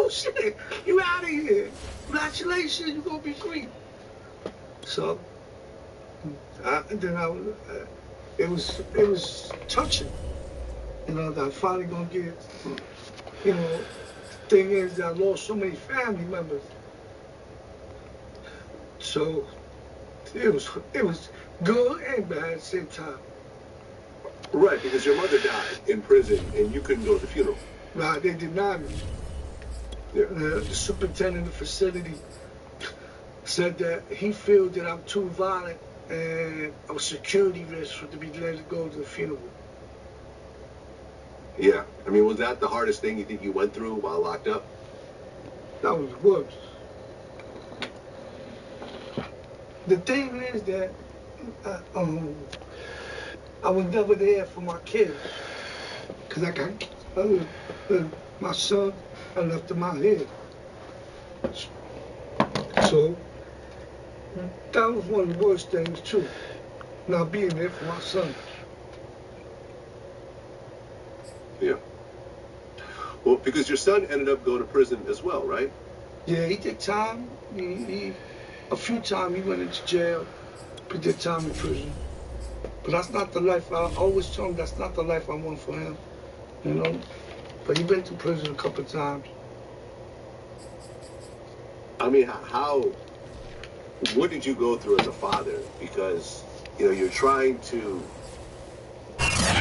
oh shit, you out of here. Congratulations, you're going to be free. So, it was touching. You know, that I finally going to get, you know, thing is that I lost so many family members. So, it was good and bad at the same time. Right, because your mother died in prison and you couldn't go to the funeral. Right, they denied me. The superintendent of the facility said that he feels that I'm too violent and a security risk to be let to go to the funeral. Yeah, I mean, was that the hardest thing you think you went through while locked up? That was worse. The thing is that I was never there for my kids. Because I got my son, I left him out here. So, that was one of the worst things too, not being there for my son. Yeah. Well, because your son ended up going to prison as well, right? Yeah, he did time. A few times he went into jail, he did time in prison. But that's not the life, I always tell him that's not the life I want for him, you know? But he been to prison a couple of times. I mean, what did you go through as a father? Because, you know, you're trying to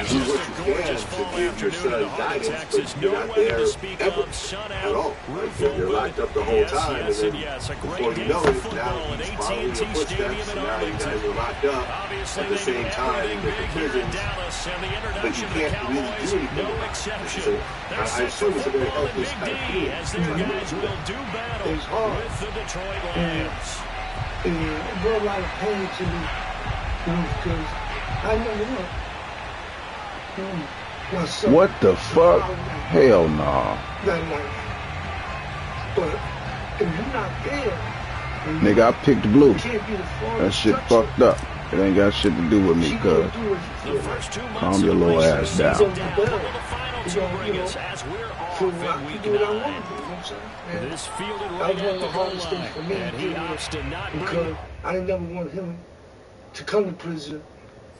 do what you can to give your son guidance, but you're not there ever at all. Like, you're locked up the whole time, and then before you know it, now he's following your footsteps, and now you guys are locked up at the same time in different prisons, but you can't really do anything about it. So I assume it's a very helpless kind of feeling. It's hard. And it brought a lot of pain to me, you know, because I never know. What the fuck? Hell no. That life. But if you're not there, nigga, I picked blue. That shit fucked up. It ain't got shit to do with me, cuz. Calm your little ass down. This fielded right at the hardest thing for me because I didn't never want him to come to prison.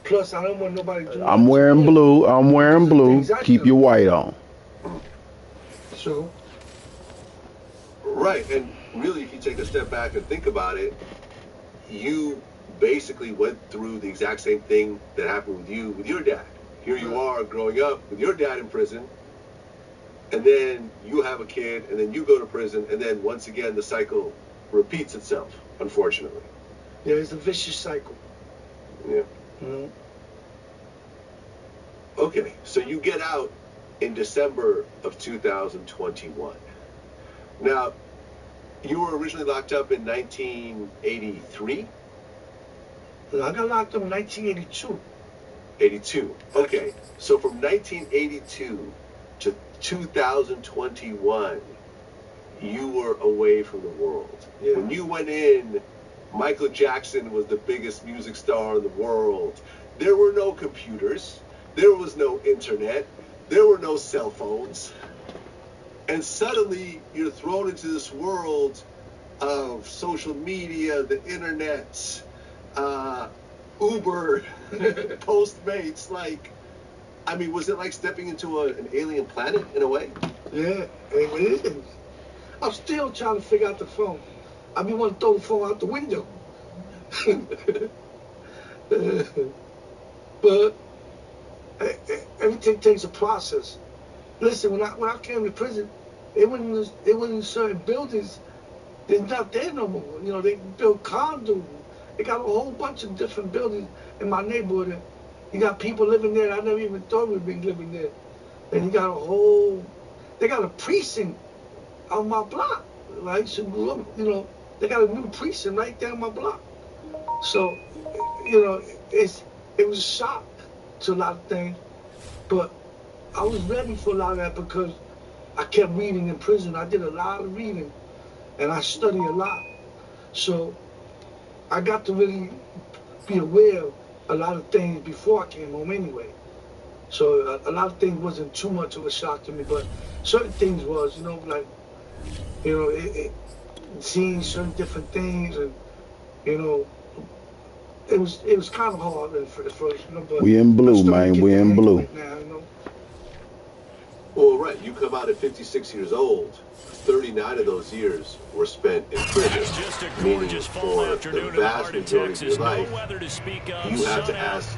Plus, I don't want nobody to do I'm wearing blue. I'm wearing blue. Keep your white on. So. Right, and really, if you take a step back and think about it, you basically went through the exact same thing that happened with you with your dad. Here you are growing up with your dad in prison, and then you have a kid, and then you go to prison, and then once again the cycle repeats itself, unfortunately. Yeah, it's a vicious cycle. Yeah. Mm-hmm. Okay, so you get out in December of 2021. Now, you were originally locked up in 1983? I got locked up in 1982. 82. Okay, so from 1982 to 2021, you were away from the world. Yeah. When you went in, Michael Jackson was the biggest music star in the world. There were no computers. There was no internet. There were no cell phones. And suddenly you're thrown into this world of social media, the internet, Uber, Postmates. Like, I mean, was it like stepping into an alien planet in a way? Yeah, it is. I'm still trying to figure out the phone. I be wanting to throw the phone out the window. But everything takes a process. Listen, when I came to prison, it wasn't in certain buildings. They're not there no more. You know, they built condos. They got a whole bunch of different buildings in my neighborhood. You got people living there I never even thought would be living there. And you got they got a precinct on my block. Right? So, you know, they got a new precinct right there on my block. So, you know, it was a shock to a lot of things, but I was ready for a lot of that because I kept reading in prison. I did a lot of reading, and I studied a lot. So I got to really be aware of a lot of things before I came home anyway. So a lot of things wasn't too much of a shock to me, but certain things was, you know, like You know, seeing certain different things, and you know, it was kind of hard at first. You know, but We in blue, man. We in blue. Now, you know. Well, right. You come out at 56 years old. 39 of those years were spent in prison, meaning for the vast majority of your life, you have to ask,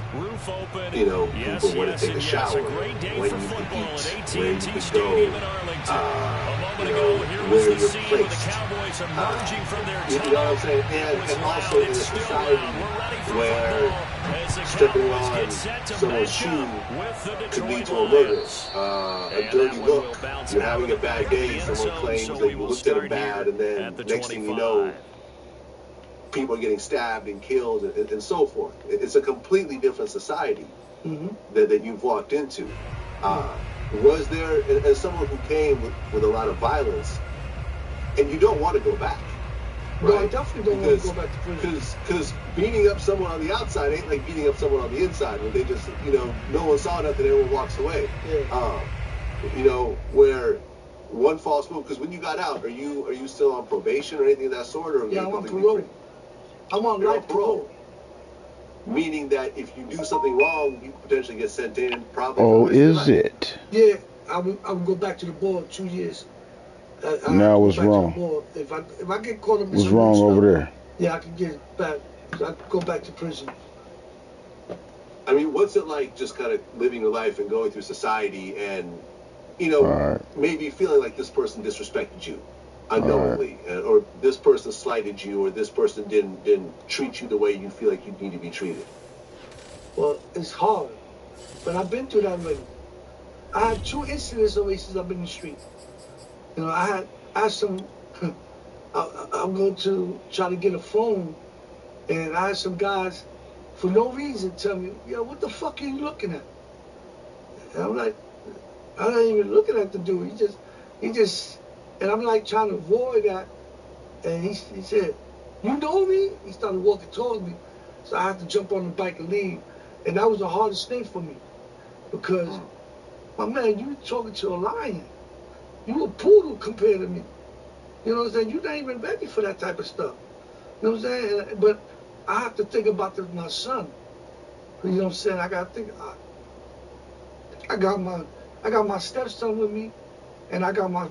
you know, people when to take a shower, when you can eat, where you can go, you know, where you're placed. You know what I'm saying? And also in a society where stepping on someone's shoe could lead to a murder, a dirty look. You're having a bad day, someone claims that you looked at them bad, and then next thing you know, people are getting stabbed and killed and so forth. It's a completely different society that you've walked into. Was there, as someone who came with a lot of violence, and you don't want to go back? Right? No, I definitely don't want to go back to prison. Because beating up someone on the outside ain't like beating up someone on the inside, when they just, you know, no one saw nothing, everyone walks away. Yeah. You know, where one false move, because when you got out, are you still on probation or anything of that sort? Or yeah, I'm on parole. I'm on life parole. Meaning that if you do something wrong, you potentially get sent in, probably. Oh, is it? Yeah, I would go back to the board 2 years. Now what's wrong? If I get caught up in what's wrong over there? Yeah, I can get back. I go back to prison. I mean, what's it like just kind of living your life and going through society and, you know, maybe feeling like this person disrespected you unknowingly, or this person slighted you, or this person didn't treat you the way you feel like you need to be treated? Well, it's hard, but I've been through that already. I had 2 incidents already since I've been in the street. You know, I had some. I'm going to try to get a phone, and I had some guys, for no reason, tell me, "Yo, what the fuck are you looking at?" And I'm like, I'm not even looking at the dude. He just, and I'm like trying to avoid that. And he said, "You know me?" He started walking towards me, so I had to jump on the bike and leave. And that was the hardest thing for me, because, my man, you talking to a lion. You a poodle compared to me. You know what I'm saying? You're not even ready for that type of stuff. You know what I'm saying? But I have to think about my son. You know what I'm saying? I got to think. I got my stepson with me, and I got my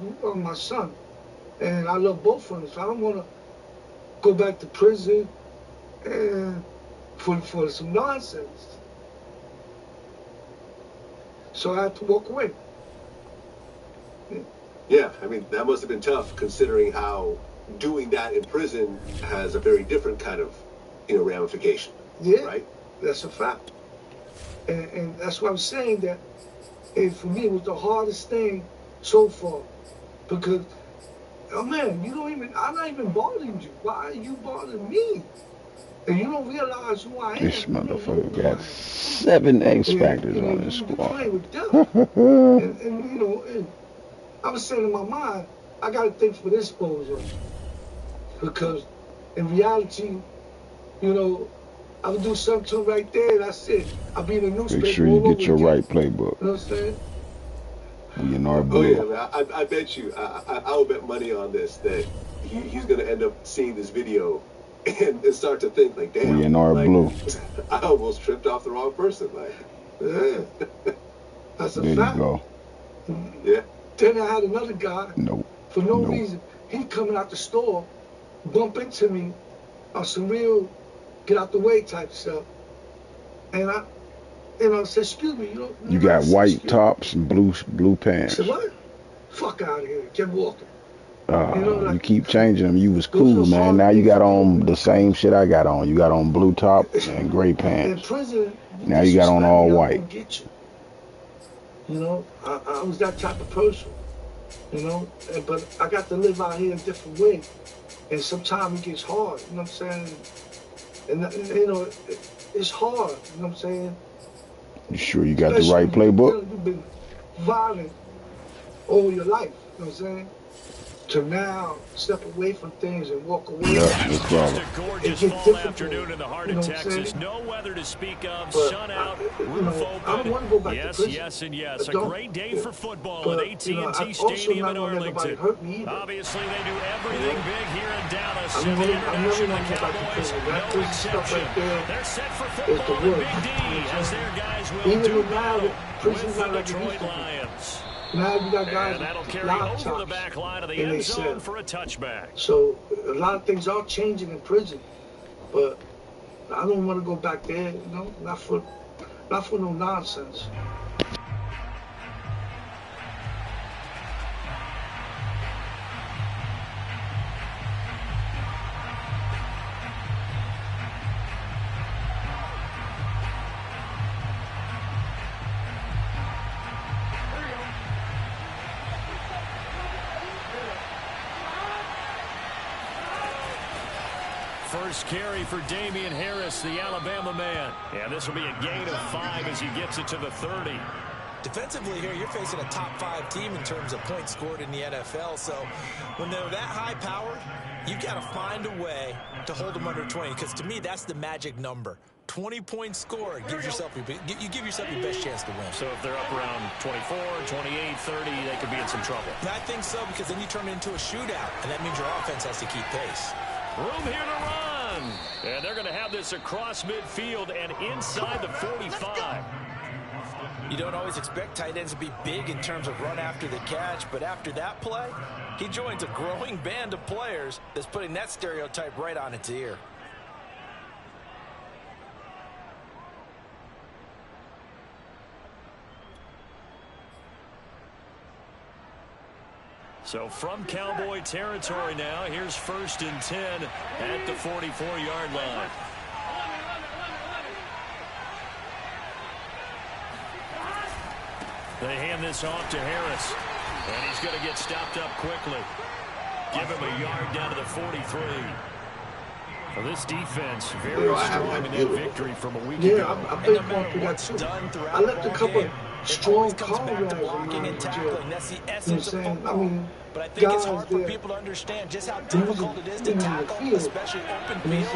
son, and I love both of them. So I don't want to go back to prison and for some nonsense. So I had to walk away. Yeah, I mean, that must have been tough, considering how doing that in prison has a very different kind of, you know, ramification. Yeah, right? That's a fact. And that's why I'm saying that, for me, it was the hardest thing so far. Because, oh man, I'm not even bothering you. Why are you bothering me? And you don't realize who I am. This motherfucker got 7 X Factors on his squad. Playing with death. and you know, I was saying in my mind, I got to think for this disposal. Because in reality, you know, I would do something to him right there, that's it. I'll be in the newspaper. Make sure you get your right playbook. You know what I'm saying? We in our blue. Oh yeah, man. I bet you, I will bet money on this that he's going to end up seeing this video and start to think like, damn. We in our blue. I almost tripped off the wrong person. Like, yeah. That's a there fact. You go. Yeah. Then I had another guy. Nope. For no reason. He coming out the store, bump into me on some real get out the way type stuff. And I, you know, said, "Excuse me, you got white tops and blue pants." I said, "What? Fuck out of here." Kept walking. You keep changing them. You was cool, man. Now you got on the same shit I got on. You got on blue top and gray pants. In prison, now you got on all white. Get you. You know, I was that type of person. You know, but I got to live out here a different way. And sometimes it gets hard, you know what I'm saying? And you know, it's hard, you know what I'm saying? You sure you got the right playbook? You've been violent all your life, you know what I'm saying? to now step away from things and walk away. Yeah, it's just a gorgeous fall afternoon in the heart of Texas. No weather to speak of. But sun out, I roof open. don't want to go back to prison. Yes, and yes. A great day for football but, at AT&T Stadium in Arlington. Obviously, they do everything big here in Dallas. And the introduction of the Cowboys, no exception. They're set for football in Big D, as their guys will do battle with the Detroit Lions. Now you got guys and that'll carry over the back line of the end zone for a touchback. So a lot of things are changing in prison, but I don't want to go back there. You know, not for no nonsense. First carry for Damian Harris, the Alabama man. And this will be a gain of 5 as he gets it to the 30. Defensively here, you're facing a top-5 team in terms of points scored in the NFL. So when they're that high-powered, you've got to find a way to hold them under 20. Because to me, that's the magic number. 20 points scored. You give yourself your best chance to win. So if they're up around 24, 28, 30, they could be in some trouble. And I think so, because then you turn it into a shootout, and that means your offense has to keep pace. Room here to run. And they're going to have this across midfield and inside the 45. You don't always expect tight ends to be big in terms of run after the catch, but after that play, he joins a growing band of players that's putting that stereotype right on its ear. So from Cowboy territory now, here's 1st and 10 at the 44-yard line. They hand this off to Harris, and he's going to get stopped up quickly. Give him a yard down to the 43. Well, this defense very strong in that victory from a week ago. I played for that too. I left a couple strong call blocking and tackling. That's the essence of football. But I think it's hard for people to understand just how difficult it is to tackle, especially open field.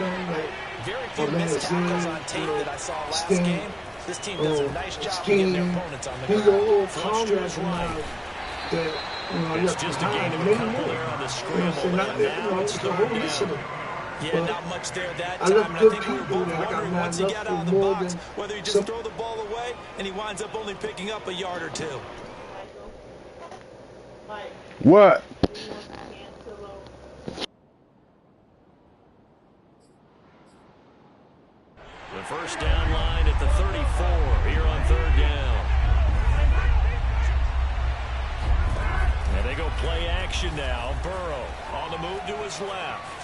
Very few missed tackles on tape that I saw last game. This team does a nice job getting their opponents on the ground. Fletcher's right. It's just a gain of a couple there on the scramble, and now it's 3rd down. Yeah, not much there that time. And I think we were both wondering once he got out of the box whether he just throw the ball away and he winds up only picking up a yard or 2. What? The first down line at the 34 here on 3rd down. And they go play action now. Burrow on the move to his left.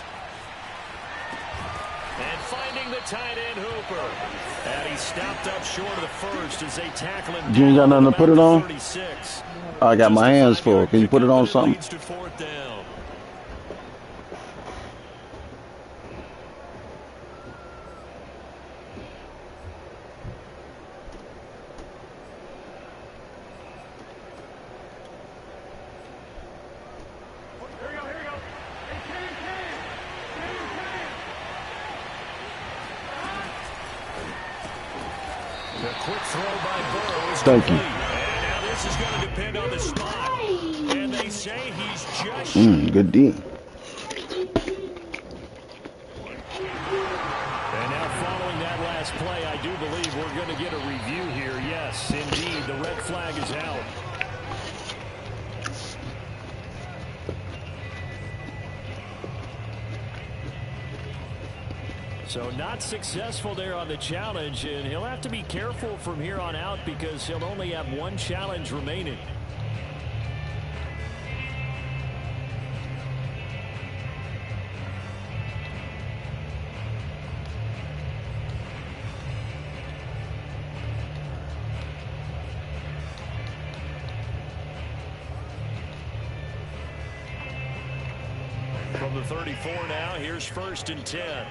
And finding the tight end Hooper. And he's stopped up short of the first as they tackle him. You ain't got nothing to put it on? 36. I got my hands full. Can you put it on something? Leads to 4th down. The quick throw by Burrow is Thank you. And now this is going to depend on the spot. And they say he's just Good D. And now following that last play, I do believe we're going to get a review here. Yes, indeed, the red flag is out. So not successful there on the challenge, and he'll have to be careful from here on out because he'll only have 1 challenge remaining. From the 34 now, here's 1st and 10.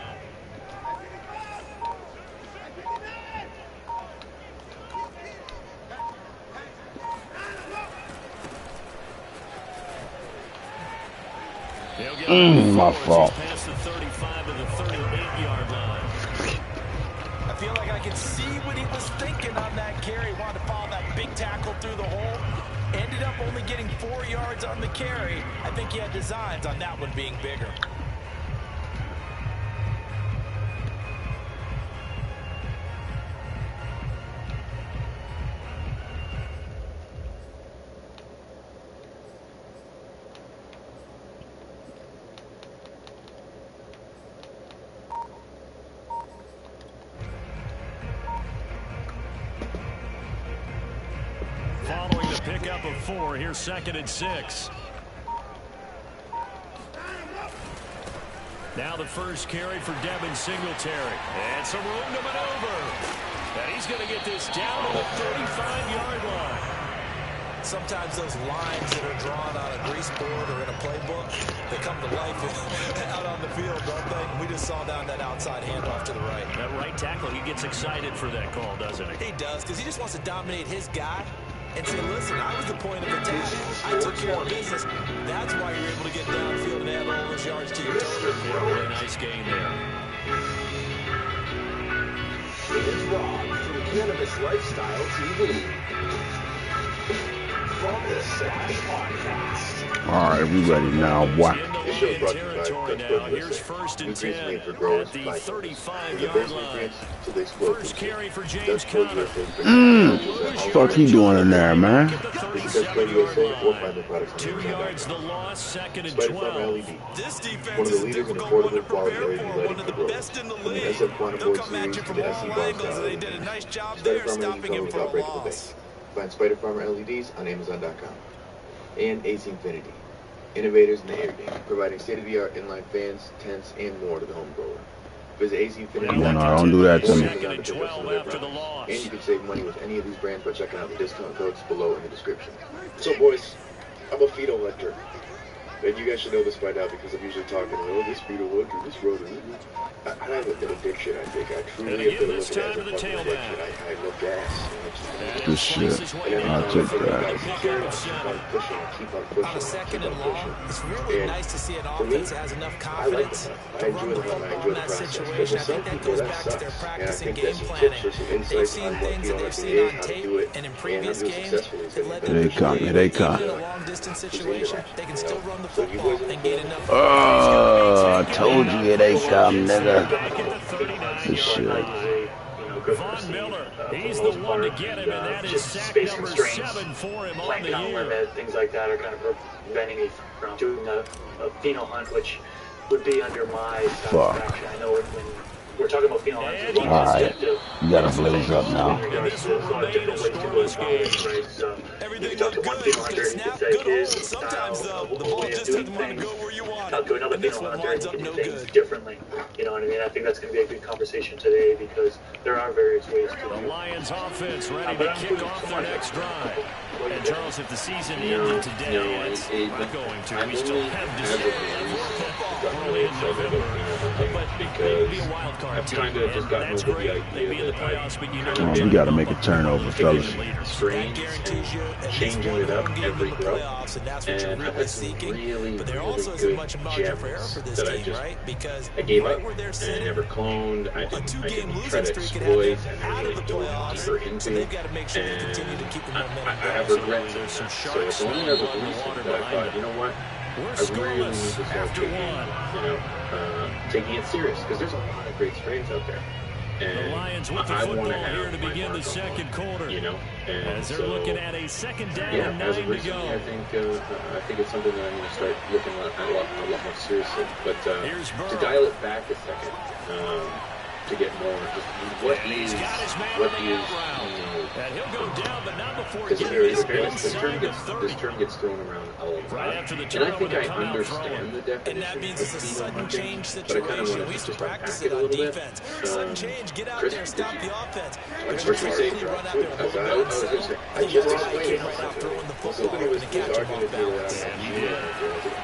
My fault. Past the 35 to the 38-yard line. I feel like I can see what he was thinking on that carry. Wanted to follow that big tackle through the hole. Ended up only getting 4 yards on the carry. I think he had designs on that one being bigger. Following the pickup of 4, here's 2nd and 6. Now the first carry for Devin Singletary. And some room to maneuver. And he's going to get this down to the 35-yard line. Sometimes those lines that are drawn on a grease board or in a playbook, they come to life out on the field, don't they? We just saw down that outside handoff to the right. That right tackle, he gets excited for that call, doesn't he? He does, because he just wants to dominate his guy and say, listen, I was the point of attack. I took care of business. That's why you're able to get downfield and add all those yards to your total. Yeah, really nice game there. It is Rob from Cannabis Lifestyle TV. From the Sash Podcast. All right, we ready now. What? This show is brought to you by Territory now. Here's 1st and 10 made for growers at the by 35-yard line. to the explosive. First carry for James Conner. Fuck he doing in there, man? At the 37-yard line. 2 yards the loss, 2nd and 12. This defense is a difficult one to prepare for, one of the best in the league. They'll come at you from all angles, and they did a nice job there stopping him for a loss. Find Spider Farmer LEDs on Amazon.com. And AC Infinity, innovators in the air game, providing state-of-the-art inline fans, tents, and more to the home grower. Visit AC Infinity. No, don't do that to me. 2nd and 12 after the loss. And you can save money with any of these brands by checking out the discount codes below in the description. So, boys, I'm a fetal hunter. And you guys should know this by now because I'm usually talking, oh, this fetal hunter, this rotor. I have an addiction, I think. I truly have been looking at it as a fucking addiction. I love gas. Good shit. I'll take that. On a 2nd and long, it's really nice to see an offense that has enough confidence to run the football in that situation. I think that goes back to their practice and game planning. They've seen things that they've seen on tape and in previous games that led them to even in a long-distance situation, they can still run the football and gain enough. I told you it ain't come, nigga. Good shit. Von Miller, he's the one to get him, and that is sack number 7 for him on the year. Things like that are kind of preventing me from doing a penal hunt, which would be under my satisfaction. I know when we're talking about penal hunts, all right, you gotta blaze up now. There's a lot of different ways to go about it, right? So you can talk to one penal hunter and you can say his style of way of doing things. Talk to another penal hunter and you can do things differently. You know what I mean? I think that's going to be a good conversation today because there are various ways to do it. The Lions offense ready to kick off their next drive. And Charles, if the season ended today, it's not going to. We still have December early in November, but they'd be a wild card team, and that's great. They'd be in the playoffs, but you know We gotta make a turnover, fellas. Strange, changing it up every playoffs, and that's what you're really seeking. But there also isn't much margin for error for this team, right? Because I gave up where they're and I sitting, never cloned. I a didn't two-game try losing to streak could have exploit. them I out of really the dove playoffs, deeper so into they've got to make sure they continue to keep the momentum I have going. regrets. There's some So sharp it's only smell ever on the recent water that I behind thought, you it. know what? We're I really need scoreless to start after taking, one. taking it serious because there's a lot of great strains out there. The And Lions with the I wanna football have here to my begin the mark on second it, quarter. you know, and As they're so, looking at a 2nd down yeah, and as 9 of to recently, go. I think it's something that I'm going to start looking at a lot more seriously. But Here's to Burrow. dial it back a second, to get more, just what He's is, got his man what on the is, out route. And he'll go down, but not before because getting his this inside the 30. term gets thrown around a lot. Right after the And I turnover, think they I come out understand throwing. the definition And that means it's a of penal sudden hunting, change but I kind of situation. want We to used to just practice unpack it it a on little bit. defense. Sudden change, get out Chris, there, stop the offense. Like first we say, Run out there and hold I on. was going to say, I I think just that's why he explained came right out throwing the football somebody and was to catch him arguing off with me balance.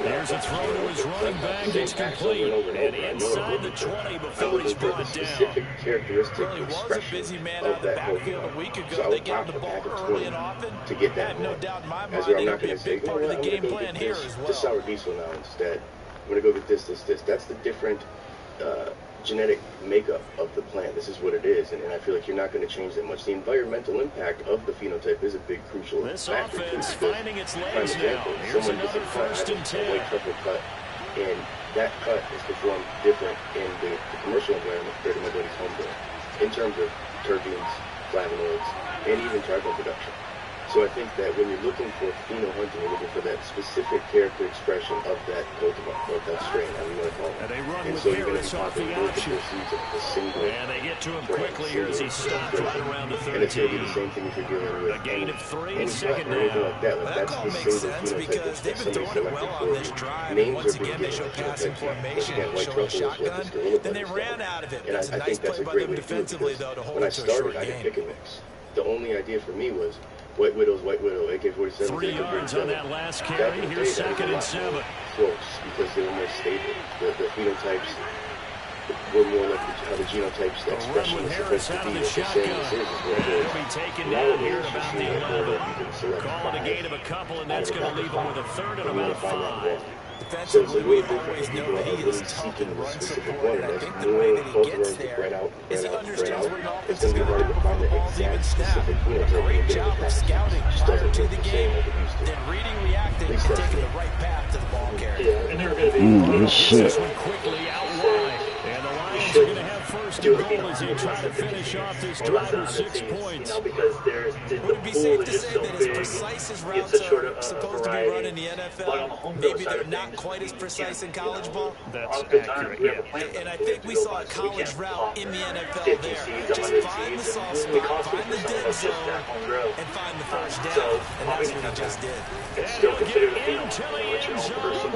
There's a throw to his running back. It's complete. And inside the 20 before he's brought down. Specific characteristic Well, he was a expression busy man of out of the that backfield a week ago. They got him the ball early and often. to get I that have no point. doubt in my As mind I'm they're not going to be going a to say, big part of the game plan here this as well. sour diesel now instead. I'm going to go get this. That's the different genetic makeup of the plant. This is what it is, and I feel like you're not going to change that much. The environmental impact of the phenotype is a big crucial factor. This offense finding its legs now. Here's another 1st and 10. A white truffle cut, and that cut is performed different in the commercial environment compared to my buddy's home grown, in terms of terpenes, flavonoids, and even charcoal production. So I think that when you're looking for pheno hunting, you're looking for that specific character expression of that cultivar, or that strain, however you want to call it. And they run and with so you're going to be Harris off the popping option. a single And they get to him quickly here as he stopped right around the 13. And it's going to be the same thing if you're dealing with a gain of 3 and second down. down. Like that. Like, That that's call the makes single sense because they've been throwing it well on this drive. And once again, they show passing formation, showing shotgun. Then they ran out of it. That's a nice play by them defensively, though, to hold it to a short I didn't game. pick and mix. The only idea for me was White Widow, AK-47. 3 yards on that last carry. Here's 2nd and 7. Close because they were more stable. The phenotypes were more like how the genotypes, the expression is supposed to be. What they're saying this is what it is. He'll be taken down here at about the 11. Call it a gain of a couple, and that's going to leave him with a 3rd and about 5. Defensively, we always know that he is tough and run support, and I think the way that he gets there is he understands what an offensive guy before the ball's even snapped. A great job of scouting prior to the game, then reading, reacting, and taking the right path to the ball carrier. Yeah, and they're going to be this one quickly out wide, and the Lions are going to have 1st and goal as they try to finish off this drive with 6 points. You know, because there's the Would it be pool safe is to just say so that as big. precise as It's routes a short are supposed to be run in the NFL, maybe they're not quite as precise in college ball? That's accurate, yeah. And I think we saw a college route in the NFL there. Just find the soft spot, find the dead zone, and find the 1st down. And that's what he just did. It's still considered a phenom.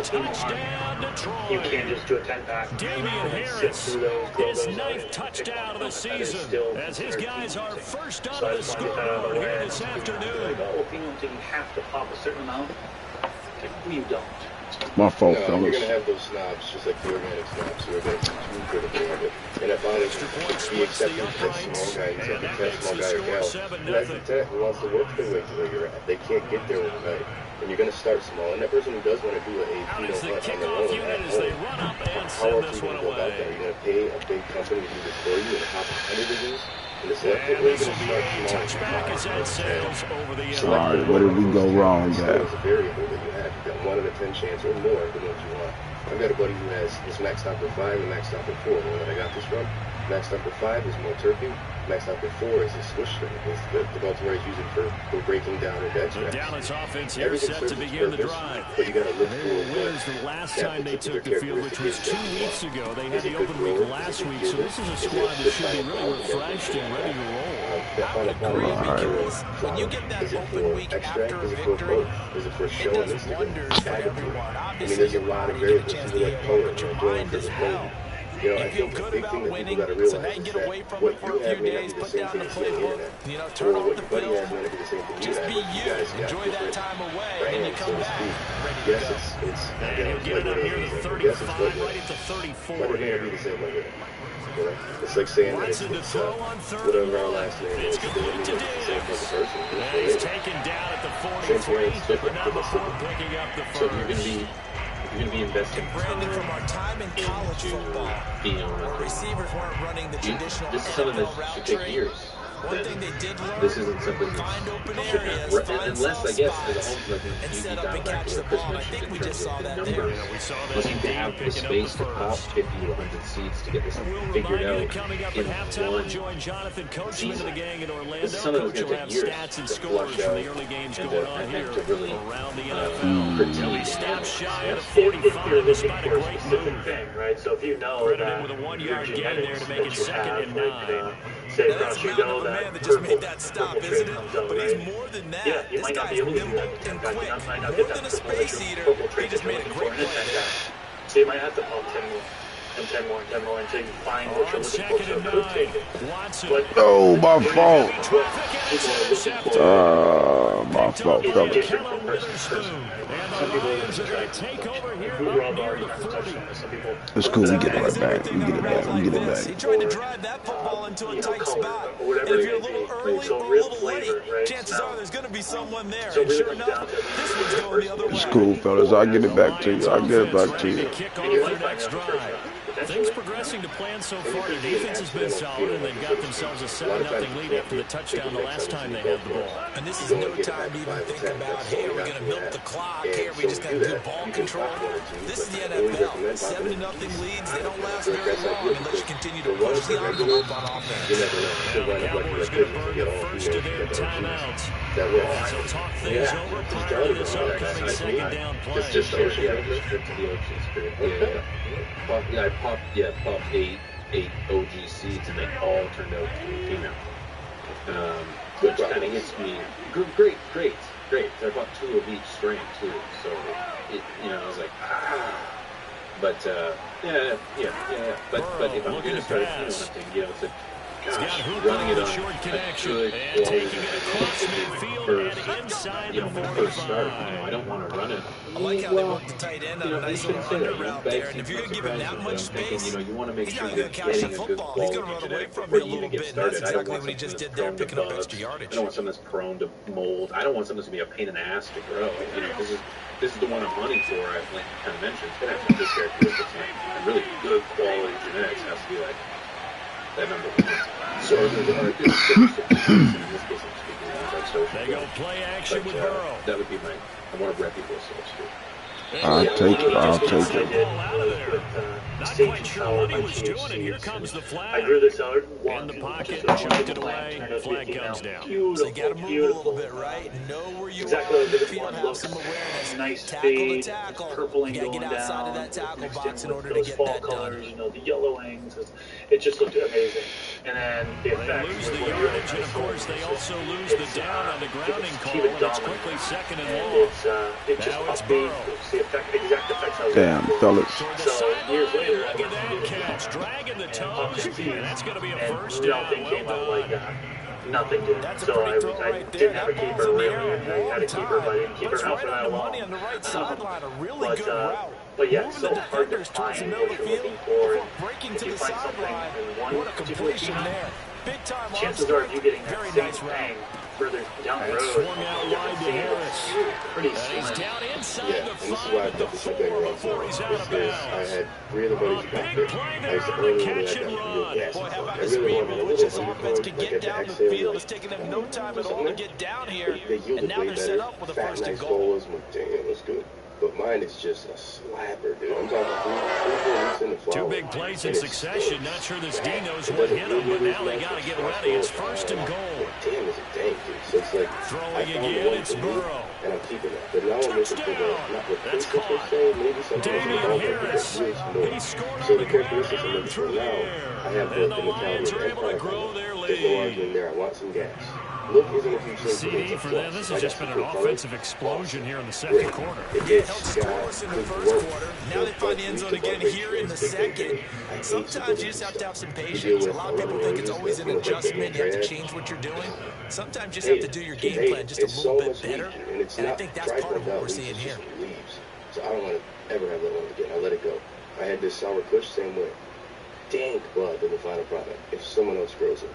Touchdown, Detroit. You can't just do a 10-back. Damian Harris, his 9th touchdown of the season, as his guys are first on the scoreboard here this afternoon. You have to pop a certain amount. You don't. My fault, No, you're fellas. going to have those snobs, just like the organic snobs, who are going to be too critical of it. And if I was be accepting that small guy, he's like a small guy or gal, who has the tech, who wants to work their way to where you're at. They can't get there overnight. And you're going to start small. And that person who does want to do a pheno hunt on their own at home, how else are you going to go about that? Are you going to pay a big company to do this for you in the top 100 divisions? In the selective, or are you going to start small? All right, where did we go wrong, guys? It's a variable that you have. You've got 1 in a 10 chance or more than what you want. I've got a buddy who has his maxed out for 5 and maxed out for 4. The one that I got this from, maxed out for 5 is more terpene. Maxed out for 4 is his switch strain. It's the Baltimore is using for breaking down into extracts. The Dallas offense here set to begin the drive. But you got to look They were winners the last time they took the field, which was 2 weeks ago. They had the open week last week, so this is a squad that should be really refreshed and ready to roll. I would agree because when you get that open week after a victory, it does wonders for everyone. Obviously, you're going to get a chance to get home, but your mind is held. You know, You I feel think good the big about thing that winning, people got to realize so now you is get that away from what it for you a few have may not days, be the put same down thing the as the internet. playbook, turn Or off what the your buddy film, has may not be the same thing you just have. be You you, guys got enjoy that different time away, and brands, then you so come to back, speak. ready to Yes, go. it's And he'll get it up near the 35, right at the 34 but it may not be the same like that. You know, it's like saying that it's whatever our last name is. It doesn't mean it's the same as the person. He's taken down at the 43, but not before picking up the So first. if you're going to be investing Brandon, from our time in college football, pheno where hunting, receivers weren't running the traditional this is something NFL that route should take tree. years. One thing they did learn, This isn't something find open that should areas, not, find unless soft I guess as a spots, home like and you set up dial and back catch to the what Chris ball. And I mentioned think in we terms just of saw the that numbers. there. We saw that Looking to have the picking up space the to pop first. 50 to 100 seats to get this We'll figured remind you out that coming up in at halftime, we'll one join Jonathan Coachman of the gang in Orlando. This is something that's Coach will going to have take years stats and to scores flush from out the early games and going on to here really around the NFL. He stops shy of the If you're 45 looking despite a for a great specific move. thing, right? So if you know Credited that with a your 1-yard gain there genetics to make it that you 2nd and have, 9. say Now, across that's a your mountain dough of a man that that just made purple that stop, trait isn't it? comes out, But right? he's more than that. Yeah, you This might not guy's be able to do nimble that. and You quick. might not More get than that a space eater. purple He trait just that made you're a looking for great in a play 10 there. guy. So you might have to pump 10 more, and 10 more, and 10 more until you find what you're On looking for. 2nd So and it could 9, take it. Watson. But Oh, my fault. people are looking for My fault, is fellas. different from person to person. Some people are going to try to move off our touchdown. Some people. It's cool. We get it right back. We get it back. We get it back. He tried to drive that football into a tight spot. Or whatever And if it you're a may little be. early So or a real little flavor, late, right? chances are there's going to be someone there. So And really sure comes enough, down to this one's going the other way. It's cool, fellas. I'll get it back to you. I'll get it back to you. Kick off their next drive. Things progressing to plan so far. The defense has been solid, and they've got themselves a 7-0 lead after the touchdown the last time they had the ball. And this is no time to even think about, hey, are we going to milk the clock? Hey, are we just going to do ball control? This is the NFL. 7-0 leads, they don't last very long unless you continue to push the envelope on offense. Now the Cowboys going to burn the first of their timeouts. So talk things over prior to this upcoming second down play. It's just restricted the OG spirit. I popped 8 OG seeds, and they all turned out to be female. Which kind of hits me. Great. I bought 2 of each strain too, so I was like, But yeah. But if I'm gonna start hunting, it's a running it on short a connection good and taking it across midfield and inside the 45. I don't want to run it. I like how they work the tight end on a nice little under route there. And if you're going to give him that much space, you want to make he's sure not you're going to catch the getting a good football. He's going to run away from you a little bit. And that's exactly what he just did there, picking up extra yardage. I don't want something that's prone to mold. I don't want something that's going to be a pain in the ass to grow. This is the one I'm hunting for. I kind of mentioned it's going to have some good characteristics and really good quality genetics. Has to be like that number 1. So in this case, I'm speaking of social. They go play action with Burrow. That would be I want to reputable source too. I'll take it. Not quite sure what he was doing, and here comes the flag. I drew this out In the pocket, chucked it away, flag comes down. So you got to move a little bit, right? Know where you are on the field, have some awareness. Nice tackle fade, to tackle. purpling You got to going get outside down, of that tackle mixed box in with order to those get fall that colors, done. the yellowings. It just looked amazing. And then the They effect lose was the really yardage, and of nice. course they also lose the down on the grounding call, keep it and it's dominant. quickly second and And long. it just Now it's updates Burrow. the exact effects I was Damn, looking for. fellas. Toward the So years sideline, later, look at that catch, dragging the toes, and that's going to be a first down. nothing Well came out like done. that. Nothing did. That's a So pretty I throw right there. didn't have a That keeper ball's in the really. air a I had a long keeper, but I didn't time. keep But it's her out right for on that the long. money on the right sideline. A really good route. But yeah, Moving so the hard to defenders towards the find middle what of the you're field looking for. before breaking If to you the find something sideline. in one What a particular completion team, there. Big time on chances are you getting Very that nice same route. thing further down the And road. swung out wide to Harris. Pretty And he's slim. down inside Yeah, the and this is 5 why I at the put this up 4 there before he's out of because I bounds. had 3 of the buddies who got Big there. play I there used to on the early catch when I and got run. real gassy. Boy, how about I the really speed wanted with a which little this offense could like get at the down the exhale, field? like, It's taking them no time at all to get down here. They yield And it now way they're set better. up with a Fat, first and nice goal. bowlers, damn, it was good. But mine is just a slapper, dude. I'm talking 3-4 weeks in the flower. 2 big plays in And it succession. stinks. Not sure this D knows It what doesn't hit him, but really now they got to get ready. It's first and goal. Damn, it's a dang, dude. So it's like, Throwing I found again, one it's for me, Burrow. and I'm keeping it. But now I'm looking for the, Touchdown! not the That's features per caught. se, maybe something Damian else about that, Harris. but it's more. He scored So on the the ground characteristics I'm and looking for through the now, air. I have And the the Lions mentality are of able to Empire. grow their There's no lead. arguing there. I want some gas. Look isn't a huge thing CD it's for a them. plus. This I has got just been some an good color. offensive explosion here in the second quarter. It Yeah, gets held got scoreless in the good first work. quarter. Now Those they find the end first zone weeks again of our here in the race, second. I hate Sometimes you just have to have some patience. A lot of people think it's always an adjustment. You have to change what you're doing. Sometimes you just have to do your game plan just a little bit better. And I think that's part of what we're seeing here. Leaves. So I don't want to ever have that one again. I let it go. I had this sour kush same way. Dank blood in the final product if someone else grows it.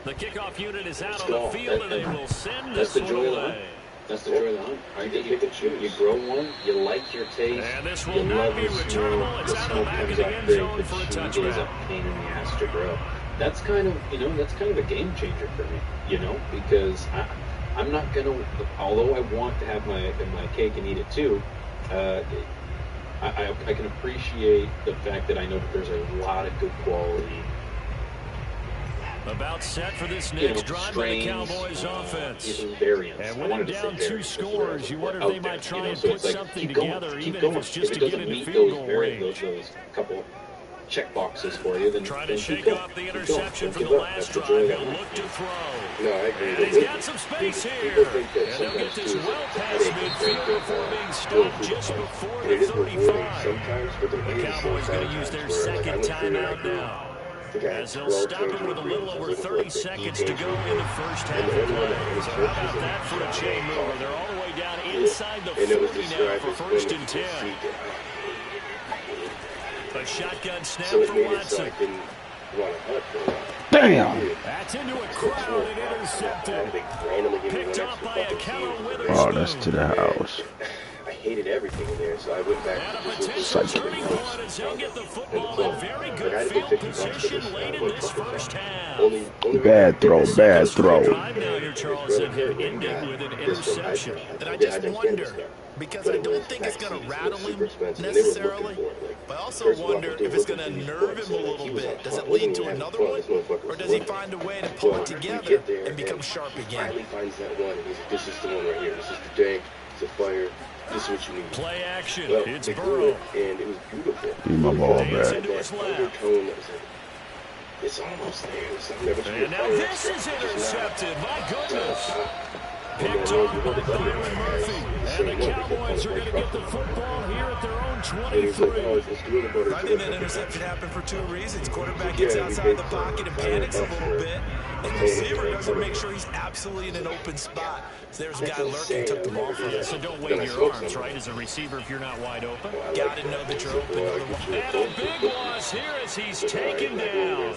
The kickoff unit is out on the field, and they will send That's this the one joy of the hunt. away. That's the joy of the hunt. Right? You grow one, you like your taste, And this will you not love be the smell, returnable. It's the out of the smoke back of comes the up end great, zone but for a she is touchdown. a pain in the ass to grow. That's kind of, that's kind of a game changer for me, because I'm not going to, although I want to have my cake and eat it too, I can appreciate the fact that I know that there's a lot of good quality. About set for this next drive by the Cowboys offense. Variance. And when you're down 2 scores, you wonder if they might try and put something together, even if it's just to get into field goal range. Those couple check boxes for you. Then trying to shake off the interception from the last drive. He'll look to throw. No, I agree. And he's got some space here. And they'll get this well past midfield before being stopped just before the 35. Sometimes, but The Cowboys going to use their second timeout now. as they'll stop it with a little over 30 seconds to go in the first half of play. So how about that for a chain mover? They're all the way down inside the 40 now for first and 10. A shotgun snap for Watson. Damn. That's into a crowd and intercepted. Picked up by a counter Witherspoon. Oh, that's to the house. I hated everything in there, so I went back And a to potential turning point as he'll get the football in very good field position late in this first half. Bad throw, bad throw. Drive now here, Charles, and have ended with an interception. And I just wonder, because I don't think it's going to rattle him necessarily, but I also wonder if it's going to nerve him a little bit. Does it lead to another one, or does he find a way to pull it together and become sharp again? Finally finds that one. This is the one right here. This is the day. It's a fire. This is what you need. Play action. Well, It's Burrow. And it was beautiful. Give my ball Hands back. into his lap. Undertone that was like, it's almost there. And now this is intercepted. My goodness. Picked off by Byron Murphy. And the Cowboys are going to get the football here at their own 23. I think that interception happened for two reasons. Quarterback gets outside the pocket and panics a little bit. And the receiver doesn't make sure he's absolutely in an open spot. So there's a guy lurking, took the ball from him. So don't wave your arms, right, as a receiver if you're not wide open. Got to know that you're open. And a big loss here as he's taken down.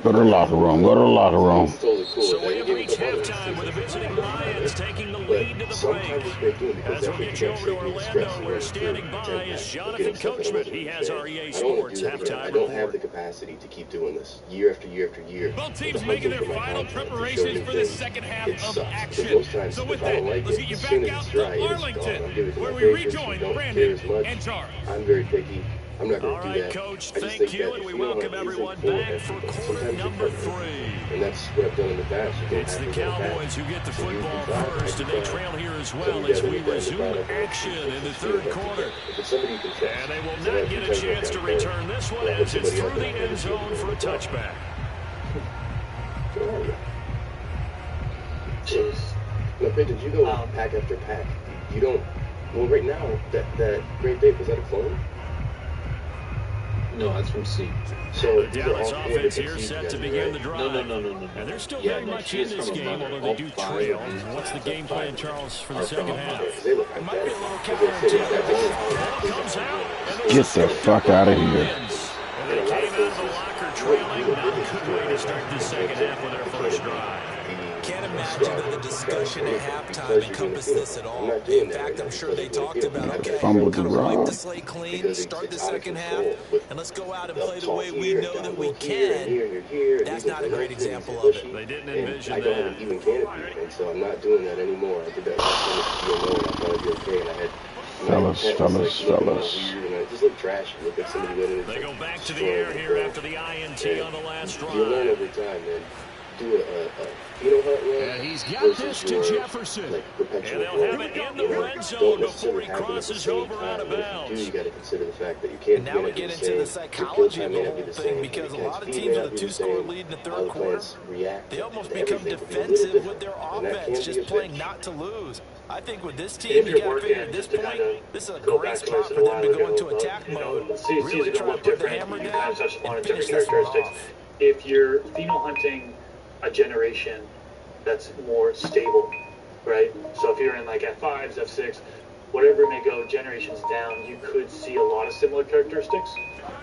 Go to the locker room. Go to the locker room. So we have reached halftime with the visiting Lions taking the lead to the break. As we get you over to Orlando, where standing by is Jonathan Coachman. He has our EA Sports halftime I don't have the report. capacity to keep doing this year after year after year. Both teams making their final preparations for the second half of action. So with that, let's get you back out to Arlington, where we rejoin Brandon and Charles. I'm very picky. I'm not going All to do right, that. Coach, I just thank think you, that and we if you don't welcome have everyone these back for quarter number 3. And that's what I've done in the past. It's the Cowboys who get the football first, and they trail here as well as we resume action in the third quarter. And they will not get a chance to return this one as it's through the end zone for a touchback. No, Pigeons, you go pack after pack. You don't. Well, right now, that Great Dave, was that a clone? No, that's from C. So The Dallas offense here set to begin the drive. No. And they're still very much in this game, although they do trail. What's the game plan, Charles, for the second half? It might be a little counterattack. Ball comes out. Get the fuck out of here. And they came out of the locker trailing. Not a good way to start this second half with their first drive. Can't imagine that the discussion at halftime encompassed this at all. In fact, I'm sure they talked about, okay, Fumbled the kind of wipe ground. the slate clean, start the second half, and let's go out and play the way we know that we can. That's not a great example of it. They didn't envision I don't that. have an even canopy, and so I'm not doing that anymore. I did that last time with I thought I'd be okay, and I had Fellas. weird, and I just looked trashy. It looked like somebody went in and They go back to the air here after the INT on the last You learn drive. every time, man. Do a pheno hunt run. And he's got versus this to your, Jefferson. like, And perpetual they'll have run. it in the You know, red don't zone before necessarily he happen at the crosses same over out of time, but if you bounds. do, you got to consider the fact that you can't. And now we get into the psychology of the whole thing, because a lot of teams with a 2-score lead in the third quarter, they almost become defensive with their offense, just playing not to lose. I think with this team, you got to figure at this point, this is a great spot for them to go into attack mode, really try to put the hammer down and finish this one off. If you're pheno hunting a generation that's more stable, right? So if you're in like F5s, F6, whatever it may go, generations down, you could see a lot of similar characteristics.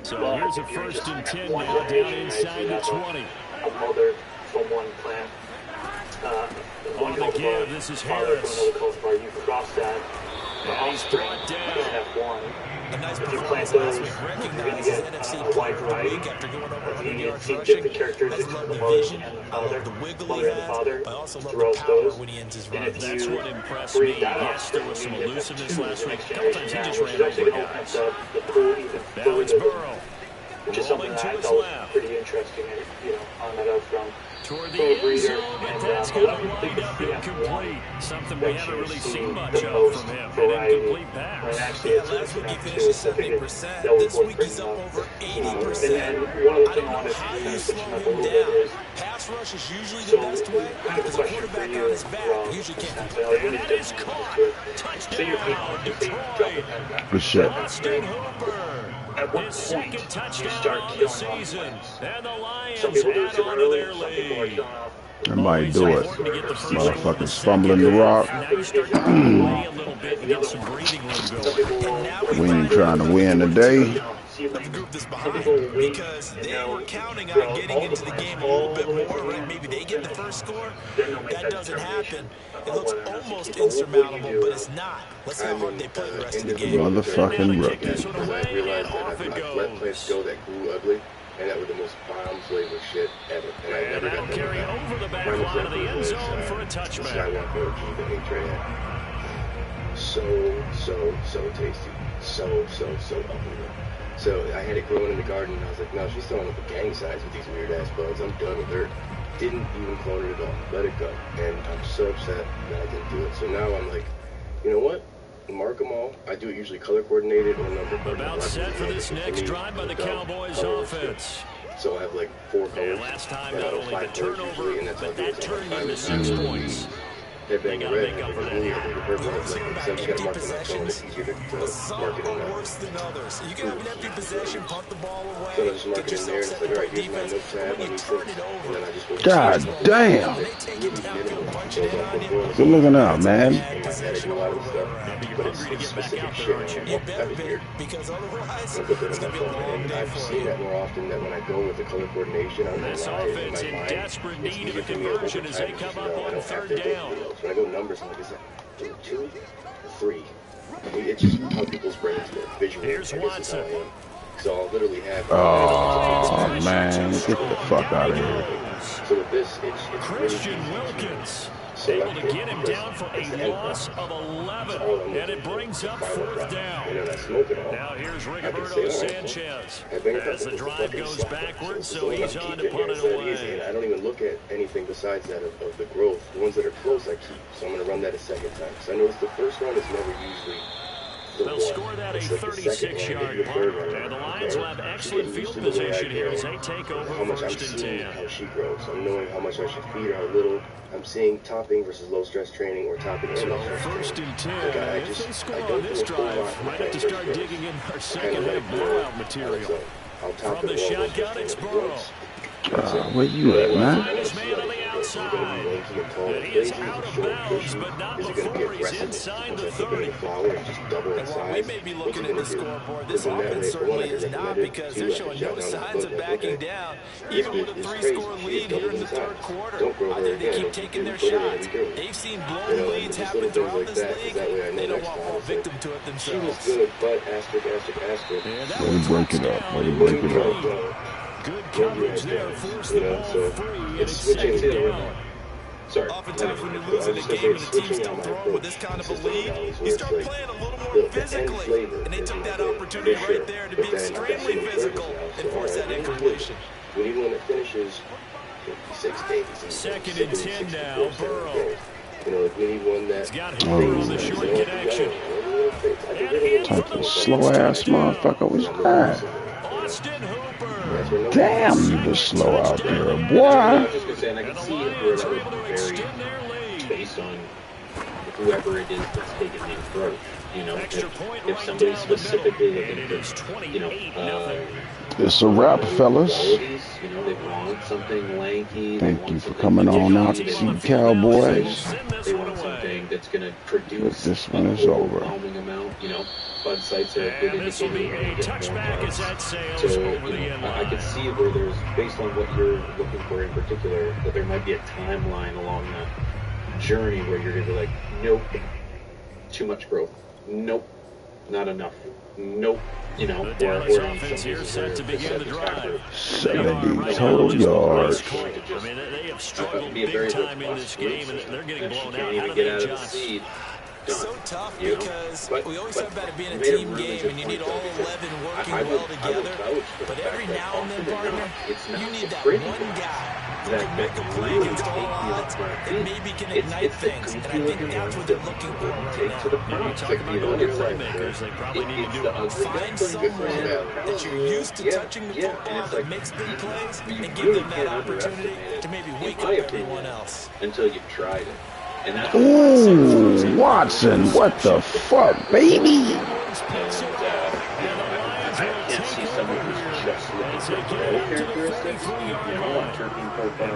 So But here's a if you're first just and 10 one now, down generation, inside you the have 20. a mother from one clan. On the give, this is Harris. From another cultivar, you cross that. And he's brought down. F1. A nice If you performance plant last those, week, you're going to recognizes get NFC a wide player of the variety. week after going over You 100 can yards see rushing. different characteristics I of love the the mother vision, and the I father, love the wiggle he mother and the has, father, but I also love the throughout power those. when he ends his And run. if That's you what impressed breed me. that Yes, off, there was then some you get elusiveness two last week. next A couple times he generation just now, ran which actually over opens guys. up the pool even Now it's further, Burrow. which is something Rolling that to I his thought was left. pretty interesting, on that out from Toward the a end breeder. zone, but And that's a going lot to of people wind think up the incomplete. Something we that haven't you've really seen seen much the of most from him. An variety. incomplete Right, pass. actually, Yeah, it's last week he too, finished so I figured 70%. that was This worth week he's bringing up up. over And 80%. then one other I thing don't I know wanted to how kind you of slow switch up a him little bit down. is, Pass rush is usually the so best way, kind of because a the question for quarterback you, on his back Rob, usually can't and do I that. really And that is don't caught. want to. So you're Touchdown, Detroit. Detroit. Good shit. Austin Hooper. at what His point second touchdown you start on the killing off season. plays. And the Lions Some people do it add super on to early, their some people are lead. killing off. I might do it. Motherfuckers fumbling the rock. Now you start to play a little bit and get some breathing room going. We ain't trying to win today. The group that's behind, because they were counting on getting into the game a little bit more, right? Maybe they get the first score. That doesn't happen. It looks almost insurmountable, but it's not. Let's see how hard they play the rest of the game. Motherfucking rookie. Because I realized that I've let plays go that grew ugly, and that was the most bomb-flavor shit ever. And I never got that carry back. over the back line of the end zone for a touchback. Skywalker OG that he traded. So tasty. So unbelievable. So I had it growing in the garden, and I was like, no, she's throwing up a gang size with these weird-ass bugs. I'm done with her. Didn't even clone it at all. Let it go. And I'm so upset that I didn't do it. So now I'm like, you know what? Mark them all. I do it usually color coordinated or number coordinated. About set for this next drive by the Cowboys offense. So I have like 4 colors. Last time, not only the turnover, but that turned into 6 points. They got to make up for that. Empty possessions. Some are worse than others. You can have an empty possession, punt the ball away, get yourself set up for defense, but when you turn it over, God damn. Good looking out, man. But it's specific shit. That was weird. Because otherwise, it's going to be a long day I've seen that more often that when I go with the color coordination, I'm this offense in desperate need of a conversion as they come up on 3rd down. When I go numbers, I'm like, is that 2 or 3? I mean, it's just how people's brains work. Visually, Here's Watson. So I'll literally have. Oh man, get the fuck out of here. So with this, it's Christian really Wilkins able to get him down for a loss of 11, and it brings up 4th down. Now here's Rigoberto Sanchez as the drive goes backwards, so he's on to punt it away. I don't even look at anything besides that of the growth. The ones that are close, I keep. So I'm going to run that a second time. Because I noticed the first run is never usually. They'll score that a 36-yard punt, and the Lions will have excellent field position here as they take over 1st and 10. How she grows. I'm knowing how much I should feed her, how little. I'm seeing topping versus low stress training or topping and low stress training. 1st and 10. If they score on this drive, might have to start digging in our second half blowout material. From the shotgun, it's Burrow. Where you at, man? His man on the outside. And he is out of bounds, but not before he's inside the 30. And while we may be looking at the scoreboard, this offense certainly is not, because they're showing no signs of backing down. Even with a 3-score lead here in the 3rd quarter, I think they keep taking their shots. They've seen blown leads happen throughout this league. They don't want to fall victim to it themselves. Way to break it up. Way to break it up. Good coverage there, force the ball free, and it's switching down. Oftentimes when you're losing a game and the team's still throwing with this kind of a lead, you start playing a little more physically. And they took that opportunity right there to be extremely physical and force that incompletion. We need one that finishes 56 days. 2nd and 10 now, Burrow. You know, like we need one that's got Hooper on the short connection. Type of slow ass motherfucker was that? Austin Hooper. Damn, you was slow out there, boy. I was just gonna say, and I can see where that would vary based on whoever it is that's taking the approach. You know, if somebody's specifically looking for, you know, it's a wrap, fellas. You know, they want something lanky. Thank you for coming on out to see Cowboys. They want something that's going to produce this one is over. Overwhelming amount. You know, bud sites are a good indicator when they get more cards. So, you know, I could see where there's, based on what you're looking for in particular, that there might be a timeline along that journey where you're going to be like, nope, too much growth. Nope, not enough. Nope. You know, or offense here set to begin the drive. 70 total yards. I mean, they have struggled big time in this game, and they're getting blown out. How do they adjust? So tough, because we always talk about it being a team game and you need all 11 working well together. But every now and then, partner, you need that one guy who can make a play against all odds and maybe can ignite things. And I think that's what they're looking for right now. You talk about the playmakers, they probably need to do it. Find someone that you're used to touching the football that makes big plays and give them that opportunity to maybe wake up everyone else. Until you've tried it. Ooh, Watson, what the fuck, baby? I can't As they get out to the 33-yard line.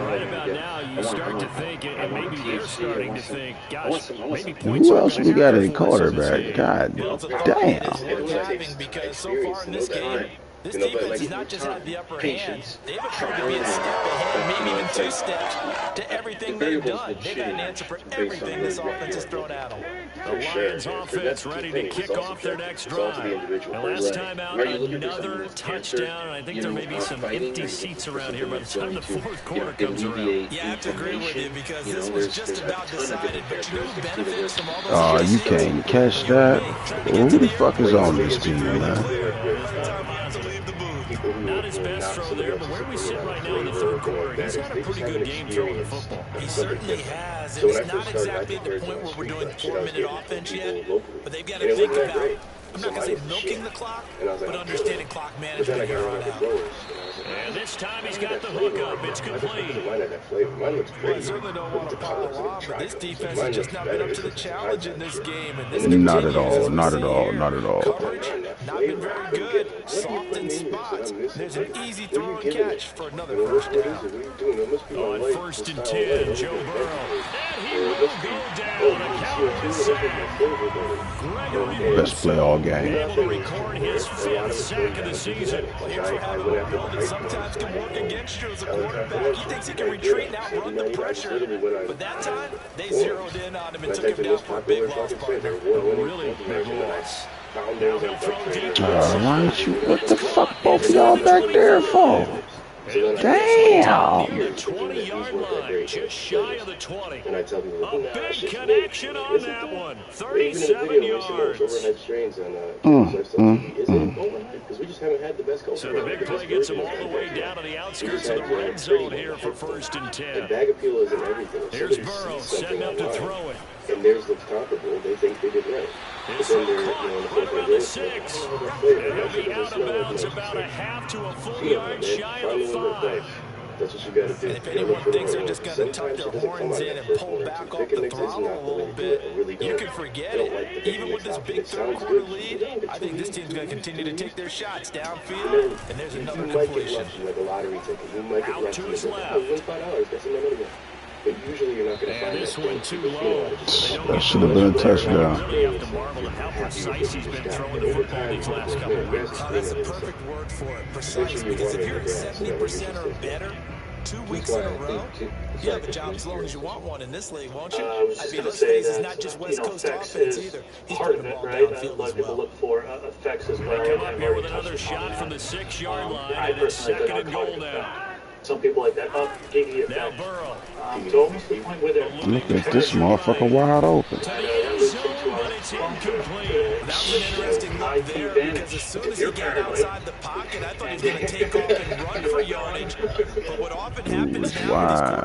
Right about now, you start to think, and maybe they're starting to think, gosh, maybe points Who are else going to we got happen at for us in this quarterback? game. God Well, it's a damn. it's worth having because so far in this game, this defense has not just had the upper hand. They've appeared to be a step ahead, maybe even 2 steps to everything they've done. They've had an answer for everything this offense has thrown at them. The Lions offense ready to kick off their next drive. And last time out, another touchdown. And I think there may be some empty seats around here by the time the fourth quarter comes around. Yeah, I have to agree with you because this was just about decided. But you know who benefits from all those Oh, you can't catch that. Who the fuck is on this team, man? Not his best throw there, but where we sit right now in the third quarter, he's had a pretty good game throwing the football. He certainly has. And it's not exactly at the point where we're doing 4-minute offense yet, but they've got to think about, I'm not going to say milking the clock, but understanding clock management here on out. And this time he's got the hook up. It's complete. Well, I certainly don't want to pile on, but this defense has just not been up to the challenge in this game. And this Not at all. Not at all. Not at all. coverage, not been very good. Soft in spots. There's an easy throw and catch for another first down. On 1st and 10, Joe Burrow. And he will go down. A Cowboys sack. Gregory Best play all game. able to record his 5th sack of the season. Well, here's what having a build that sometimes can work against you as a quarterback. He thinks he can retreat and outrun the pressure. But that time, they zeroed in on him and took him down for a big loss, partner. Really big loss. Now he'll throw deep. Why don't you? What the fuck both of y'all back there for? Damn. The 20-yard line, just shy of the 20. A big connection on that one. 37 yards. So the big play gets him all the way down to the outskirts of the red zone here for 1st and 10. Bag appeal isn't everything. Here's Burrow setting up to throw it. And theirs looks comparable. They think they did right. This one caught right around the 6. And he'll be out of bounds about a half to a full yard shy of the 5. That's what you got to do. And if anyone thinks they're just going to tuck their horns in and pull back off the throttle a little bit, you can forget it. Even with this big third quarter lead, I think this team's going to continue to take their shots downfield. And there's another completion. Out to his left. But usually you're not going to find this one too low. That should have been a touchdown. Really have to marvel at how precise he's been throwing the football these last couple of weeks. That's the perfect word for it, precise. Because if you're at 70% or better 2 weeks in a row, you have a job as long as you want one in this league, won't you? I was just going to say that, not just West Coast effects offense is either. He's part putting of the it, ball right? A downfield lot as of people well. look for effects as well. They come up here with another shot from the 6-yard line, and it's 2nd and goal now. Some people like that. Giggy Now effect. Burrow. Don't miss the point with it. Look at this motherfucker wide open. To the end zone, but it's incomplete. That was an interesting look there because as soon as he got outside the pocket, I thought he was going to take off and run for yardage. But what often happens now